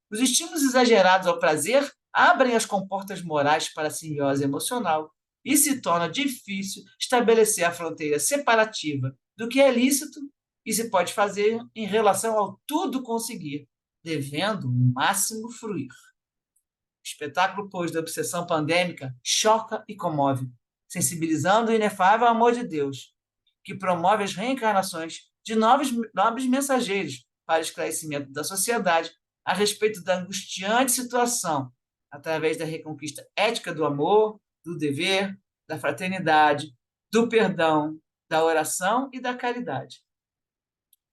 Os estímulos exagerados ao prazer abrem as comportas morais para a simbiose emocional e se torna difícil estabelecer a fronteira separativa do que é lícito e se pode fazer em relação ao tudo conseguir, devendo o máximo fruir. O espetáculo, pois, da obsessão pandêmica choca e comove, sensibilizando o inefável amor de Deus, que promove as reencarnações de nobres mensageiros para o esclarecimento da sociedade a respeito da angustiante situação, através da reconquista ética do amor, do dever, da fraternidade, do perdão, da oração e da caridade.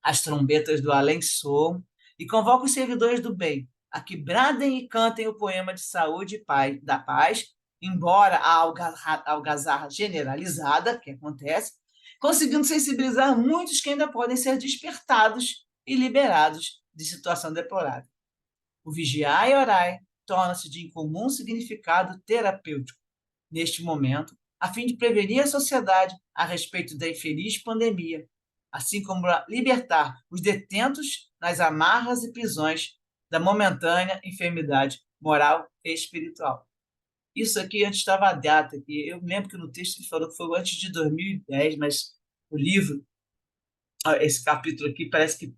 As trombetas do além soam e convocam os servidores do bem a que bradem e cantem o poema de saúde e da paz, embora a algazarra generalizada, que acontece, conseguindo sensibilizar muitos que ainda podem ser despertados e liberados de situação deplorável. O vigiar e orar torna-se de incomum significado terapêutico neste momento, a fim de prevenir a sociedade a respeito da infeliz pandemia, assim como libertar os detentos nas amarras e prisões da momentânea enfermidade moral e espiritual. Isso aqui antes estava a data aqui. Eu lembro que no texto ele falou que foi antes de 2010, mas o livro, esse capítulo aqui, parece que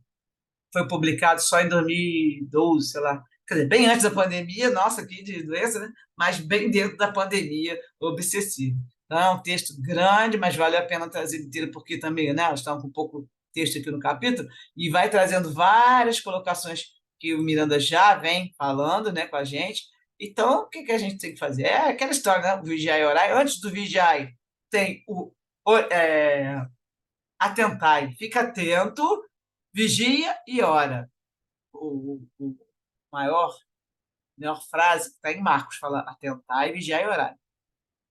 foi publicado só em 2012, sei lá. Quer dizer, bem antes da pandemia, nossa, aqui de doença, né? Mas bem dentro da pandemia obsessiva. Então, é um texto grande, mas vale a pena trazer inteiro, porque também, né, nós estamos com pouco texto aqui no capítulo, e vai trazendo várias colocações que o Miranda já vem falando, né, com a gente. Então, o que que a gente tem que fazer? É aquela história, né? O vigiar e orar. Antes do vigiar, tem atentai, fica atento, vigia e ora. O maior frase que está em Marcos, fala atentar e vigiar e orar.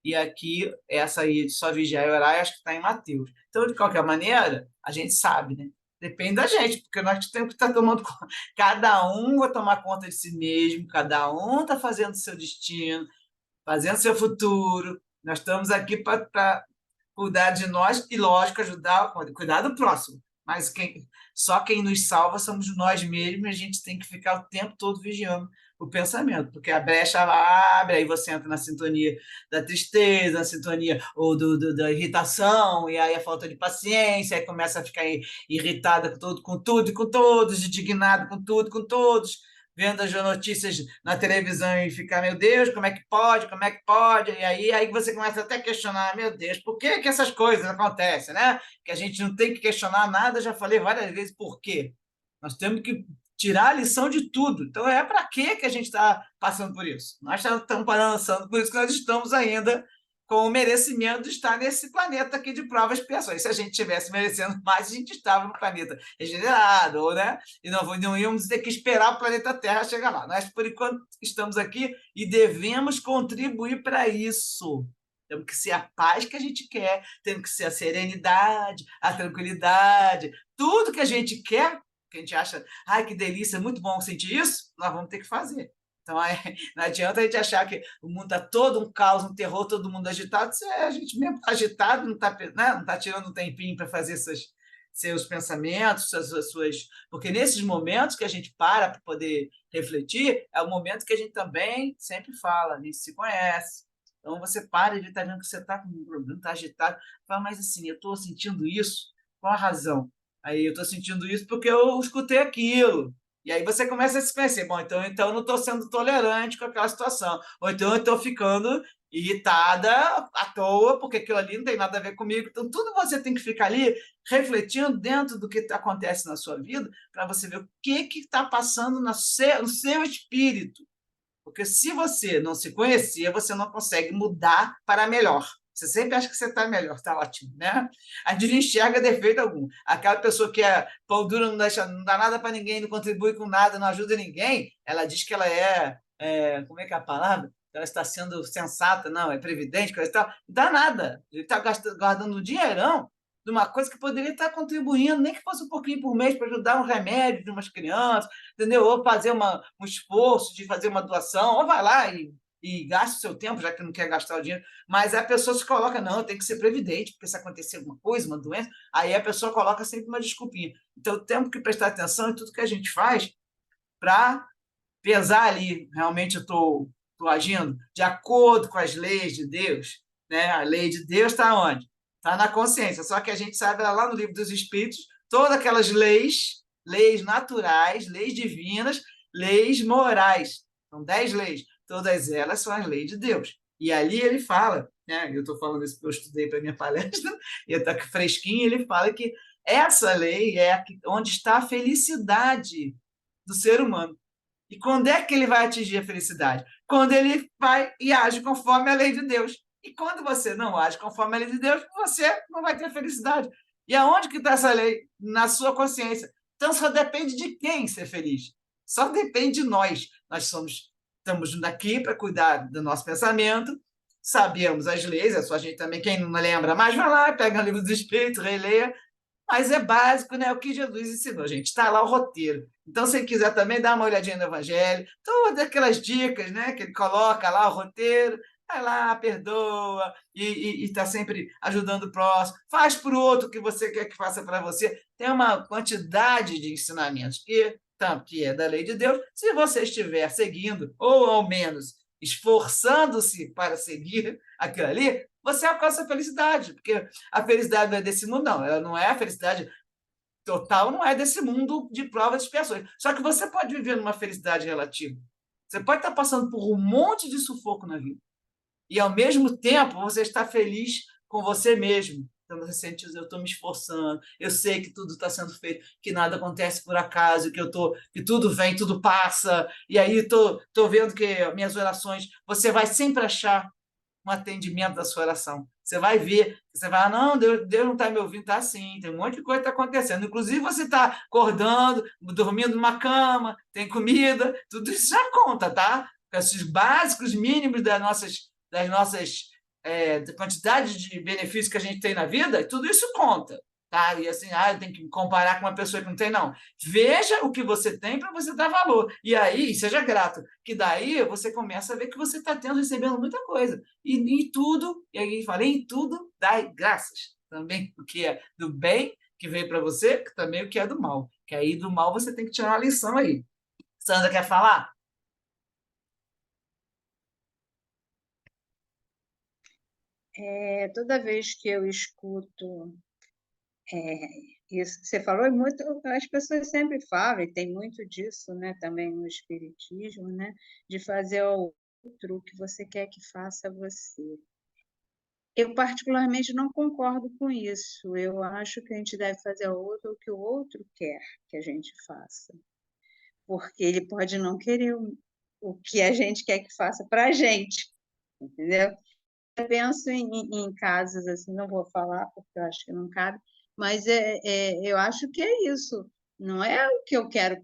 E aqui, essa aí, só vigiar e orar, acho que está em Mateus. Então, de qualquer maneira, a gente sabe, né? Depende da gente, porque nós temos que estar tomando conta. Cada um vai tomar conta de si mesmo, cada um está fazendo seu destino, fazendo seu futuro. Nós estamos aqui para cuidar de nós e, lógico, ajudar, cuidar do próximo. Mas só quem nos salva somos nós mesmos, e a gente tem que ficar o tempo todo vigiando o pensamento, porque a brecha ela abre, aí você entra na sintonia da tristeza, na sintonia ou da irritação, e aí a falta de paciência, aí começa a ficar irritada com tudo e com todos, indignado com tudo, com todos, vendo as notícias na televisão e ficar, meu Deus, como é que pode, como é que pode? E aí você começa até a questionar, meu Deus, por que que essas coisas acontecem, né? Que a gente não tem que questionar nada, já falei várias vezes por quê. Nós temos que tirar a lição de tudo. Então, para que a gente está passando por isso? Nós estamos passando por isso que nós estamos ainda com o merecimento de estar nesse planeta aqui de provas e expiações. Se a gente estivesse merecendo mais, a gente estava no planeta regenerado, ou, né? E não íamos ter que esperar o planeta Terra chegar lá. Nós, por enquanto, estamos aqui e devemos contribuir para isso. Temos que ser a paz que a gente quer, temos que ser a serenidade, a tranquilidade, tudo que a gente quer, que a gente acha, ai, que delícia, muito bom sentir isso, nós vamos ter que fazer. Então, não adianta a gente achar que o mundo está todo um caos, um terror, todo mundo agitado. Se a gente mesmo está agitado, não está, né? Não tá tirando um tempinho para fazer seus pensamentos, suas. Porque nesses momentos que a gente para poder refletir, é o momento que a gente também sempre fala, a gente se conhece. Então, você para e ele está vendo que você está com um problema, está agitado. Fala, mas assim, eu estou sentindo isso, qual a razão? Aí eu estou sentindo isso porque eu escutei aquilo. E aí você começa a se conhecer. Bom, então eu não estou sendo tolerante com aquela situação. Ou então eu estou ficando irritada à toa, porque aquilo ali não tem nada a ver comigo. Então, tudo você tem que ficar ali refletindo dentro do que acontece na sua vida, para você ver o que está passando no seu espírito. Porque se você não se conhecer, você não consegue mudar para melhor. Você sempre acha que você está melhor, está ótimo, né? A gente não enxerga defeito algum. Aquela pessoa que é pão dura, não dá nada para ninguém, não contribui com nada, não ajuda ninguém, ela diz que ela como é que é a palavra? Ela está sendo sensata, não, é previdente, coisa e tal. Não dá nada. Ele está guardando um dinheirão de uma coisa que poderia estar contribuindo, nem que fosse um pouquinho por mês, para ajudar um remédio de umas crianças, entendeu? Ou fazer um esforço de fazer uma doação, ou vai lá e gasta o seu tempo, já que não quer gastar o dinheiro, mas a pessoa se coloca, não, tem que ser previdente, porque se acontecer alguma coisa, uma doença, aí a pessoa coloca sempre uma desculpinha. Então, temos que prestar atenção em tudo que a gente faz para pesar ali, realmente eu estou agindo de acordo com as leis de Deus, né? A lei de Deus está onde? Está na consciência, só que a gente sabe lá no livro dos Espíritos, todas aquelas leis naturais, leis divinas, leis morais, são 10 leis, todas elas são as leis de Deus. E ali ele fala, né? Eu estou falando isso porque eu estudei para a minha palestra, e está fresquinho, ele fala que essa lei é onde está a felicidade do ser humano. E quando é que ele vai atingir a felicidade? Quando ele vai e age conforme a lei de Deus. E quando você não age conforme a lei de Deus, você não vai ter felicidade. E aonde que está essa lei? Na sua consciência. Então, só depende de quem ser feliz. Só depende de nós. Nós estamos daqui para cuidar do nosso pensamento, sabemos as leis, é só a gente também, quem não lembra mais, vai lá, pega o livro dos Espíritos, releia, mas é básico, né? O que Jesus ensinou, gente. Está lá o roteiro. Então, se quiser também dar uma olhadinha no Evangelho, todas aquelas dicas, né? Que ele coloca lá o roteiro, vai lá, perdoa, e está sempre ajudando o próximo. Faz para o outro o que você quer que faça para você. Tem uma quantidade de ensinamentos que que é da lei de Deus, se você estiver seguindo, ou ao menos esforçando-se para seguir aquilo ali, você alcança a felicidade, porque a felicidade não é desse mundo, não. Ela não é a felicidade total, não é desse mundo de provas e expiações. Só que você pode viver numa felicidade relativa. Você pode estar passando por um monte de sufoco na vida. E, ao mesmo tempo, você está feliz com você mesmo. Então, você sente, eu estou me esforçando, eu sei que tudo está sendo feito, que nada acontece por acaso, que tudo vem, tudo passa, e aí estou vendo que minhas orações, você vai sempre achar um atendimento da sua oração. Você vai ver, você vai, não, Deus não está me ouvindo, está sim, tem um monte de coisa que está acontecendo. Inclusive, você está acordando, dormindo numa cama, tem comida, tudo isso já conta, tá? Esses básicos mínimos das nossas quantidade de benefícios que a gente tem na vida, tudo isso conta. Tá? E assim, tem que comparar com uma pessoa que não tem, não. Veja o que você tem para você dar valor. E aí, seja grato, que daí você começa a ver que você está tendo, recebendo muita coisa. E em tudo, e aí falei, em tudo, dai graças. Também o que é do bem que veio para você, que também o que é do mal. Que aí do mal você tem que tirar uma lição aí. Sandra, quer falar? Toda vez que eu escuto isso que você falou, muito, as pessoas sempre falam, e tem muito disso, né, também no espiritismo, né, de fazer ao outro o que você quer que faça a você. Eu particularmente não concordo com isso. Eu acho que a gente deve fazer ao outro o que o outro quer que a gente faça, porque ele pode não querer o que a gente quer que faça para a gente, entendeu? Eu penso em casos assim, não vou falar porque eu acho que não cabe, mas eu acho que é isso. Não é o que eu quero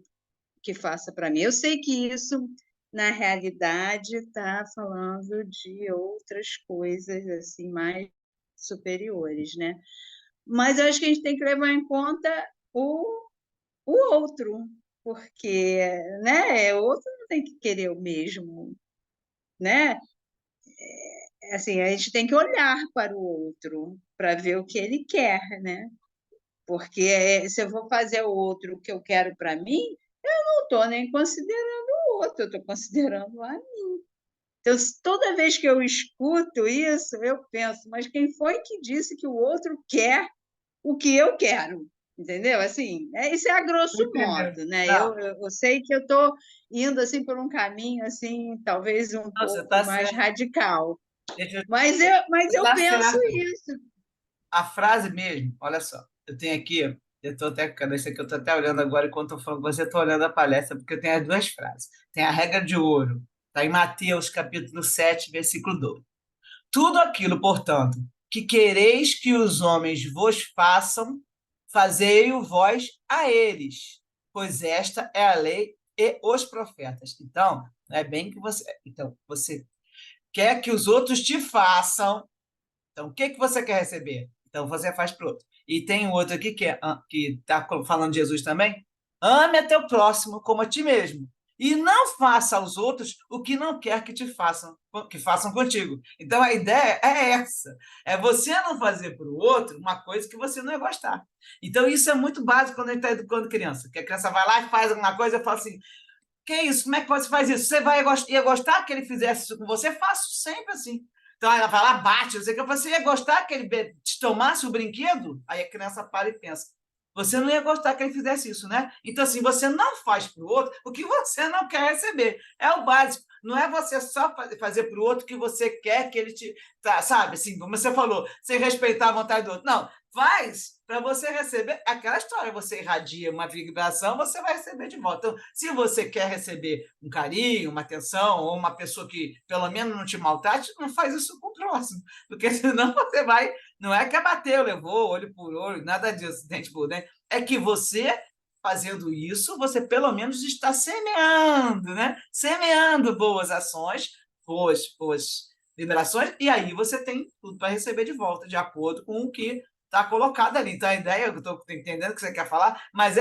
que faça para mim. Eu sei que isso, na realidade, está falando de outras coisas assim mais superiores, né? Mas eu acho que a gente tem que levar em conta o outro, porque, né, o outro não tem que querer o mesmo, né? Assim, a gente tem que olhar para o outro para ver o que ele quer, né? Porque se eu vou fazer o outro o que eu quero para mim, eu não estou nem considerando o outro, eu estou considerando a mim. Então, toda vez que eu escuto isso, eu penso, mas quem foi que disse que o outro quer o que eu quero? Entendeu? Assim, isso é a grosso Entendeu? modo, né? Não, Eu sei que eu estou indo assim por um caminho assim, talvez um não, você pouco está mais certo. radical, Deixa eu- mas eu Está penso certo. isso. A frase mesmo, olha só, eu tenho aqui, eu estou até, cadê esse aqui? Eu estou até olhando agora enquanto eu falo com você, estou olhando a palestra, porque eu tenho as duas frases. Tem a regra de ouro, está em Mateus, capítulo 7, versículo 2. Tudo aquilo, portanto, que quereis que os homens vos façam, fazei-o vós a eles, pois esta é a lei e os profetas. Então, não é bem que você. Então, você quer que os outros te façam. Então, o que você quer receber? Então, você faz para o outro. E tem um outro aqui que está falando de Jesus também. Ame a teu próximo como a ti mesmo. E não faça aos outros o que não quer que façam contigo. Então, a ideia é essa. É você não fazer para o outro uma coisa que você não ia gostar. Então, isso é muito básico quando a gente está educando criança. Que a criança vai lá e faz alguma coisa e fala assim, que isso? Como é que você faz isso? Você ia gostar que ele fizesse isso com você? Faço sempre assim. Então ela vai lá, bate, não sei o que. Você ia gostar que ele te tomasse o brinquedo? Aí a criança para e pensa. Você não ia gostar que ele fizesse isso, né? Então, assim, você não faz para o outro o que você não quer receber. É o básico. Não é você só fazer para o outro o que você quer que ele te. Tá, sabe, assim, como você falou, sem respeitar a vontade do outro. Não, faz para você receber aquela história. Você irradia uma vibração, você vai receber de volta. Então, se você quer receber um carinho, uma atenção, ou uma pessoa que pelo menos não te maltrate, não faz isso com o próximo. Porque senão você vai. Não é que abateu, levou olho por olho, nada disso, dente por dente. É que você, fazendo isso, você pelo menos está semeando, né? Semeando boas ações, boas vibrações, e aí você tem tudo para receber de volta, de acordo com o que está colocado ali. Então, a ideia, eu estou entendendo o que você quer falar, mas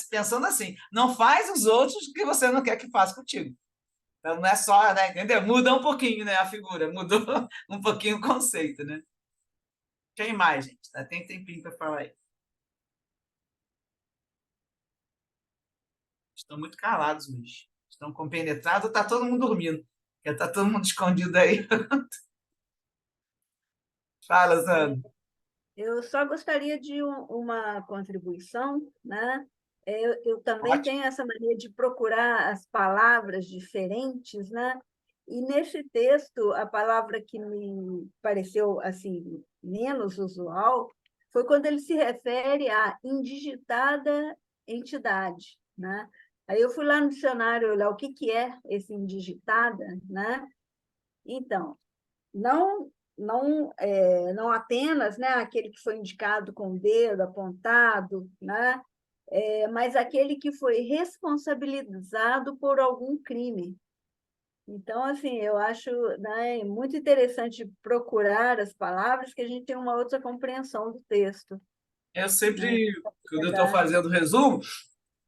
pensando assim, não faz os outros que você não quer que faça contigo. Então, não é só, né, entendeu? Muda um pouquinho, né, a figura, mudou um pouquinho o conceito, né? Quem mais, gente? Tem tempinho para falar aí. Estão muito calados hoje. Estão compenetrados, está todo mundo dormindo. Está todo mundo escondido aí. Fala, Sandra. Eu só gostaria de uma contribuição, né? Eu também Ótimo. tenho essa mania de procurar as palavras diferentes, né? E nesse texto, a palavra que me pareceu assim menos usual foi quando ele se refere à indigitada entidade, né? Aí eu fui lá no dicionário olhar o que é esse indigitada, né? Então, não apenas, né, aquele que foi indicado com o dedo apontado, né, mas aquele que foi responsabilizado por algum crime. Então, assim, eu acho, né, muito interessante procurar as palavras que a gente tem uma outra compreensão do texto, Eu né? sempre, quando eu estou Pegar. fazendo o resumo,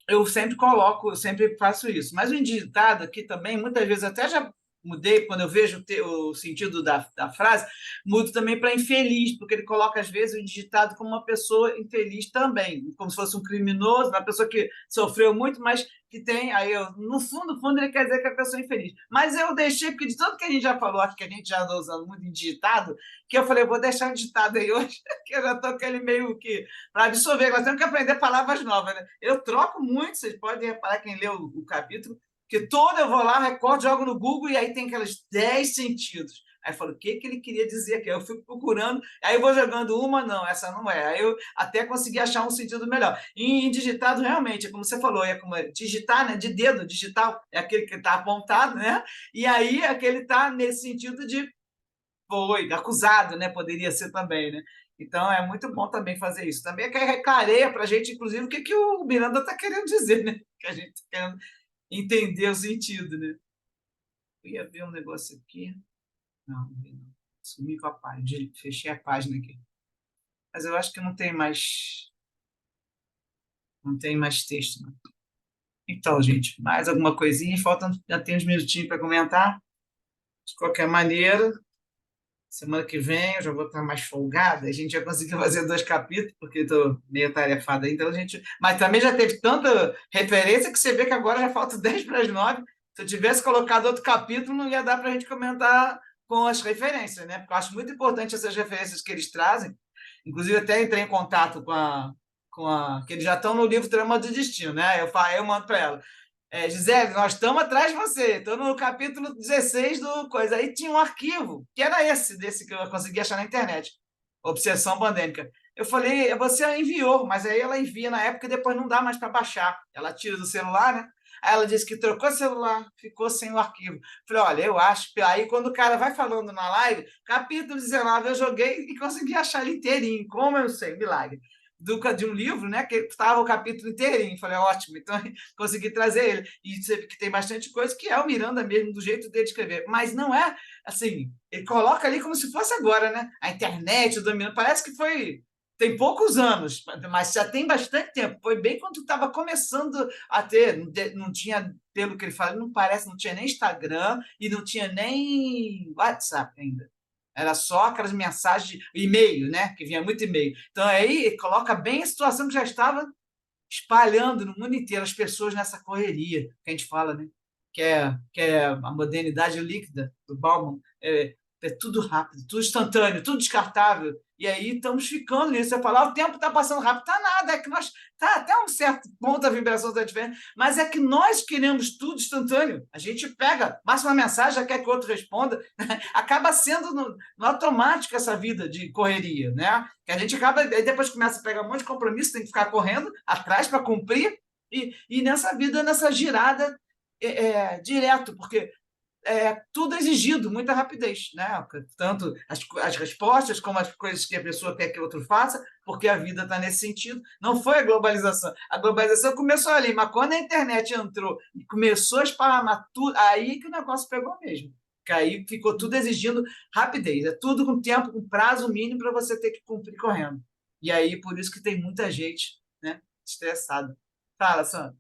eu sempre coloco, eu sempre faço isso. Mas o indigitado aqui também, muitas vezes, até já mudei, quando eu vejo o sentido da frase, mudo também para infeliz, porque ele coloca, às vezes, o indigitado como uma pessoa infeliz também, como se fosse um criminoso, uma pessoa que sofreu muito, mas que tem, aí eu, no fundo, ele quer dizer que a pessoa é infeliz. Mas eu deixei, porque de tanto que a gente já falou, acho que a gente já andou usando muito indigitado, que eu falei, eu vou deixar o digitado aí hoje, que eu já estou com ele meio que para absorver. Nós temos que aprender palavras novas, né? Eu troco muito, vocês podem reparar quem leu o capítulo, que todo eu vou lá, recordo, jogo no Google e aí tem aqueles 10 sentidos. Aí eu falo, o que ele queria dizer aqui? Eu fico procurando, aí eu vou jogando uma, não, essa não é. Aí eu até consegui achar um sentido melhor. E em digitado, realmente, é como você falou, é como digitar, né? De dedo, digital, é aquele que está apontado, né? E aí aquele está nesse sentido de foi acusado, né? Poderia ser também, né? Então é muito bom também fazer isso. Também é que clareia para a gente, inclusive, o que o Miranda está querendo dizer, né? Que a gente está querendo entender o sentido, né? Eu ia ver um negócio aqui. Não, não vi não. Sumi com a página, fechei a página aqui. Mas eu acho que não tem mais texto, não. Então, gente, mais alguma coisinha? Faltam, já tem uns minutinhos para comentar. De qualquer maneira, semana que vem eu já vou estar mais folgada, a gente já conseguiu fazer 2 capítulos, porque estou meio tarefada ainda, então a gente. Mas também já teve tanta referência que você vê que agora já falta 10 para as 9. Se eu tivesse colocado outro capítulo, não ia dar para a gente comentar com as referências, né? Porque eu acho muito importante essas referências que eles trazem. Inclusive, até entrei em contato que eles já estão no livro Trama do Destino, né? Eu mando para ela. Gisele, nós estamos atrás de você. Estou no capítulo 16 do coisa. Aí tinha um arquivo, que era desse que eu consegui achar na internet. Obsessão pandêmica. Eu falei, você enviou, mas aí ela envia na época e depois não dá mais para baixar. Ela tira do celular, né? Aí ela disse que trocou o celular, ficou sem o arquivo. Falei, olha, eu acho que aí quando o cara vai falando na live, capítulo 19, eu joguei e consegui achar ele inteirinho. Como eu sei, milagre. De um livro, né? Que estava o capítulo inteirinho. Falei, ótimo, então consegui trazer ele. E você vê que tem bastante coisa que é o Miranda mesmo, do jeito dele de escrever. Mas não é assim, ele coloca ali como se fosse agora, né? A internet, o domínio. Parece que foi. Tem poucos anos, mas já tem bastante tempo. Foi bem quando estava começando a ter. Não tinha, pelo que ele fala, não parece, não tinha nem Instagram e não tinha nem WhatsApp ainda. Era só aquelas mensagens, e-mail, né? Que vinha muito e-mail. Então aí coloca bem a situação que já estava espalhando no mundo inteiro as pessoas nessa correria que a gente fala, né? Que é a modernidade líquida do Bauman. É tudo rápido, tudo instantâneo, tudo descartável. E aí estamos ficando nisso. Você fala, o tempo está passando rápido. Está nada, é que nós. Tá até um certo ponto a vibração está diferente, mas é que nós queremos tudo instantâneo. A gente pega, passa uma mensagem, já quer que o outro responda. Acaba sendo no automático essa vida de correria, né? Que a gente acaba, aí depois começa a pegar um monte de compromisso, tem que ficar correndo atrás para cumprir, e nessa vida, nessa girada direto, porque tudo exigido, muita rapidez, né? Tanto as respostas como as coisas que a pessoa quer que o outro faça, porque a vida está nesse sentido. Não foi a globalização. A globalização começou ali, mas quando a internet entrou e começou a esparramar tudo, aí que o negócio pegou mesmo. Que aí ficou tudo exigindo rapidez. É tudo com tempo, com prazo mínimo para você ter que cumprir correndo. E aí, por isso que tem muita gente, né, estressada. Fala, Sandra.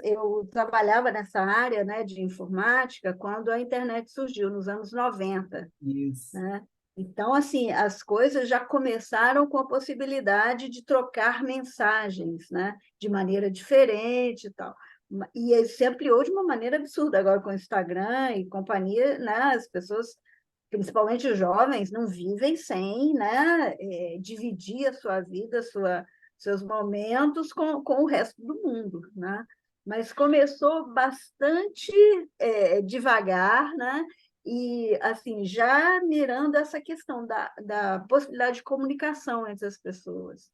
Eu trabalhava nessa área, né, de informática quando a internet surgiu, nos anos 90, Isso. né? Então, assim, as coisas já começaram com a possibilidade de trocar mensagens, né? De maneira diferente e tal. E sempre criou de uma maneira absurda. Agora, com o Instagram e companhia, né? As pessoas, principalmente os jovens, não vivem sem, né? Dividir a sua vida, seus momentos com o resto do mundo, né? Mas começou bastante devagar, né? E, assim, já mirando essa questão da possibilidade de comunicação entre as pessoas.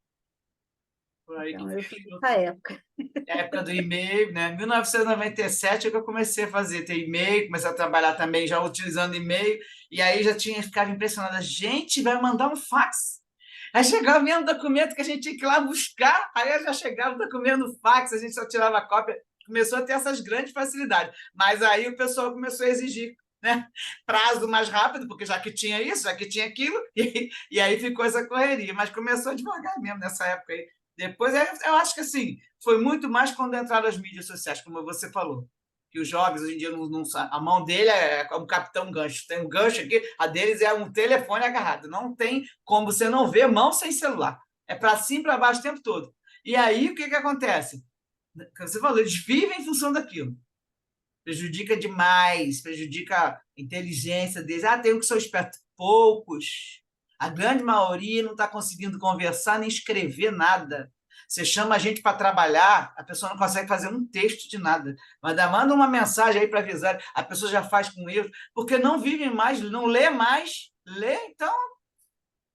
Por aí que Então, eu sou veio dessa época. a época do e-mail, né? 1997 é que eu comecei a fazer, ter e-mail, comecei a trabalhar também já utilizando e-mail, e aí já ficava impressionada, gente, vai mandar um fax. Aí chegava o mesmo documento que a gente tinha que ir lá buscar, aí eu já chegava o documento no fax, a gente só tirava a cópia, começou a ter essas grandes facilidades. Mas aí o pessoal começou a exigir, né? Prazo mais rápido, porque já que tinha isso, já que tinha aquilo, e aí ficou essa correria. Mas começou devagar mesmo nessa época aí. Depois, eu acho que assim, foi muito mais quando entraram as mídias sociais, como você falou. Que os jovens hoje em dia não a mão dele é como capitão gancho. Tem um gancho aqui, a deles é um telefone agarrado. Não tem como você não ver mão sem celular. É para cima e para baixo o tempo todo. E aí, o que acontece? Como você falou, eles vivem em função daquilo. Prejudica demais, prejudica a inteligência deles. Tem um que são espertos. Poucos. A grande maioria não está conseguindo conversar nem escrever nada. Você chama a gente para trabalhar, a pessoa não consegue fazer um texto de nada. Mas manda uma mensagem aí para avisar, a pessoa já faz com erro, porque não vive mais, não lê mais. Lê, então,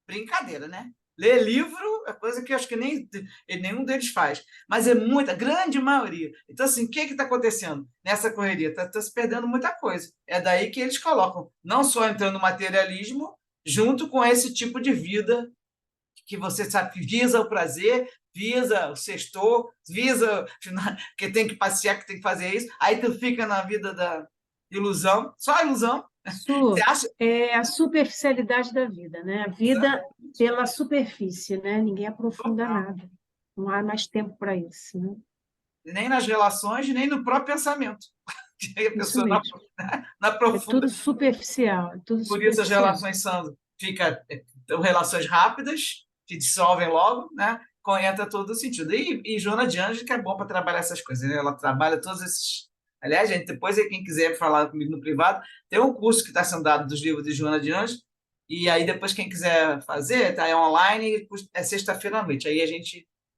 brincadeira, né? Ler livro é coisa que eu acho que nenhum deles faz, mas é muita, grande maioria. Então, assim, o que está acontecendo nessa correria? Está se perdendo muita coisa. É daí que eles colocam, não só entrando no materialismo, junto com esse tipo de vida que você sabe, visa o prazer, visa o sextor, visa que tem que passear, que tem que fazer isso, aí tu fica na vida da ilusão, só ilusão. Você Su, acha? é a superficialidade da vida, né? A vida pela superfície, né? Ninguém aprofunda nada. Não há mais tempo para isso, né? Nem nas relações, nem no próprio pensamento. Que a Isso pessoa não, mesmo. não É tudo aprofunda. superficial, é tudo Por isso as superficial. relações são relações rápidas, que dissolvem logo, né? Entra todo o sentido. E Joana de Anjos, que é bom para trabalhar essas coisas, né? Ela trabalha todos esses. Aliás, gente, depois, quem quiser falar comigo no privado, tem um curso que está sendo dado dos livros de Joana de Anjos, e aí depois, quem quiser fazer, tá? É online, é sexta-feira à noite. Aí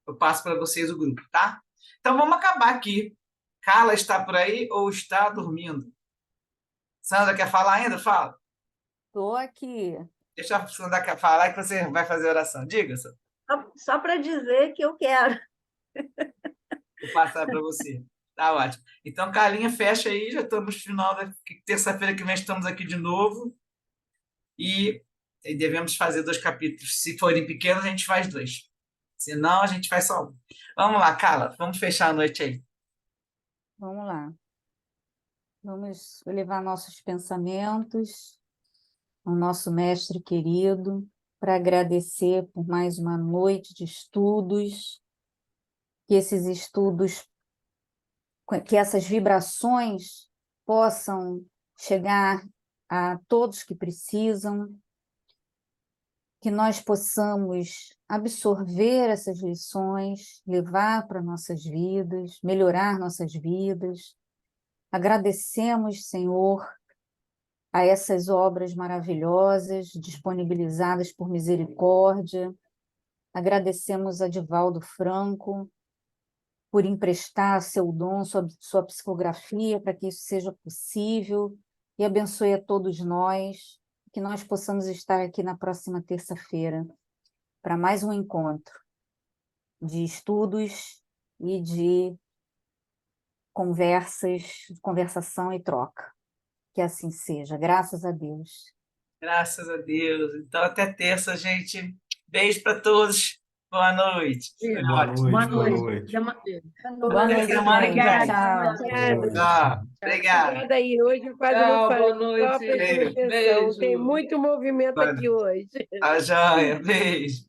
eu passo para vocês o grupo, tá? Então vamos acabar aqui. Carla está por aí ou está dormindo? Sandra quer falar ainda? Fala. Estou aqui. Deixa a Sandra falar que você vai fazer oração. Diga, Sandra. Só para dizer que eu quero. Vou passar para você. Tá ótimo. Então, Carlinha, fecha aí. Já estamos no final da terça-feira que vem, estamos aqui de novo. E devemos fazer 2 capítulos. Se forem pequenos, a gente faz 2. Se não, a gente faz só um. Vamos lá, Carla. Vamos fechar a noite aí. Vamos lá. Vamos elevar nossos pensamentos ao nosso mestre querido para agradecer por mais uma noite de estudos, que esses estudos, que essas vibrações possam chegar a todos que precisam, que nós possamos absorver essas lições, levar para nossas vidas, melhorar nossas vidas. Agradecemos, Senhor, a essas obras maravilhosas disponibilizadas por misericórdia. Agradecemos a Divaldo Franco por emprestar seu dom, sua psicografia, para que isso seja possível, e abençoe a todos nós, que nós possamos estar aqui na próxima terça-feira para mais um encontro de estudos e de conversação e troca. Que assim seja, graças a Deus. Graças a Deus. Então, até terça, gente. Beijo para todos. Boa noite. Foi Boa ótimo. noite, Boa boa noite. noite. Boa Até noite, semana que gente. vem. Tchau. Boa Tchau. Obrigado. Obrigada aí. Hoje quase não Tchau, boa falei, só noite. prestando atenção. Beijo. Tem muito movimento aqui hoje. Tá joia. Beijo.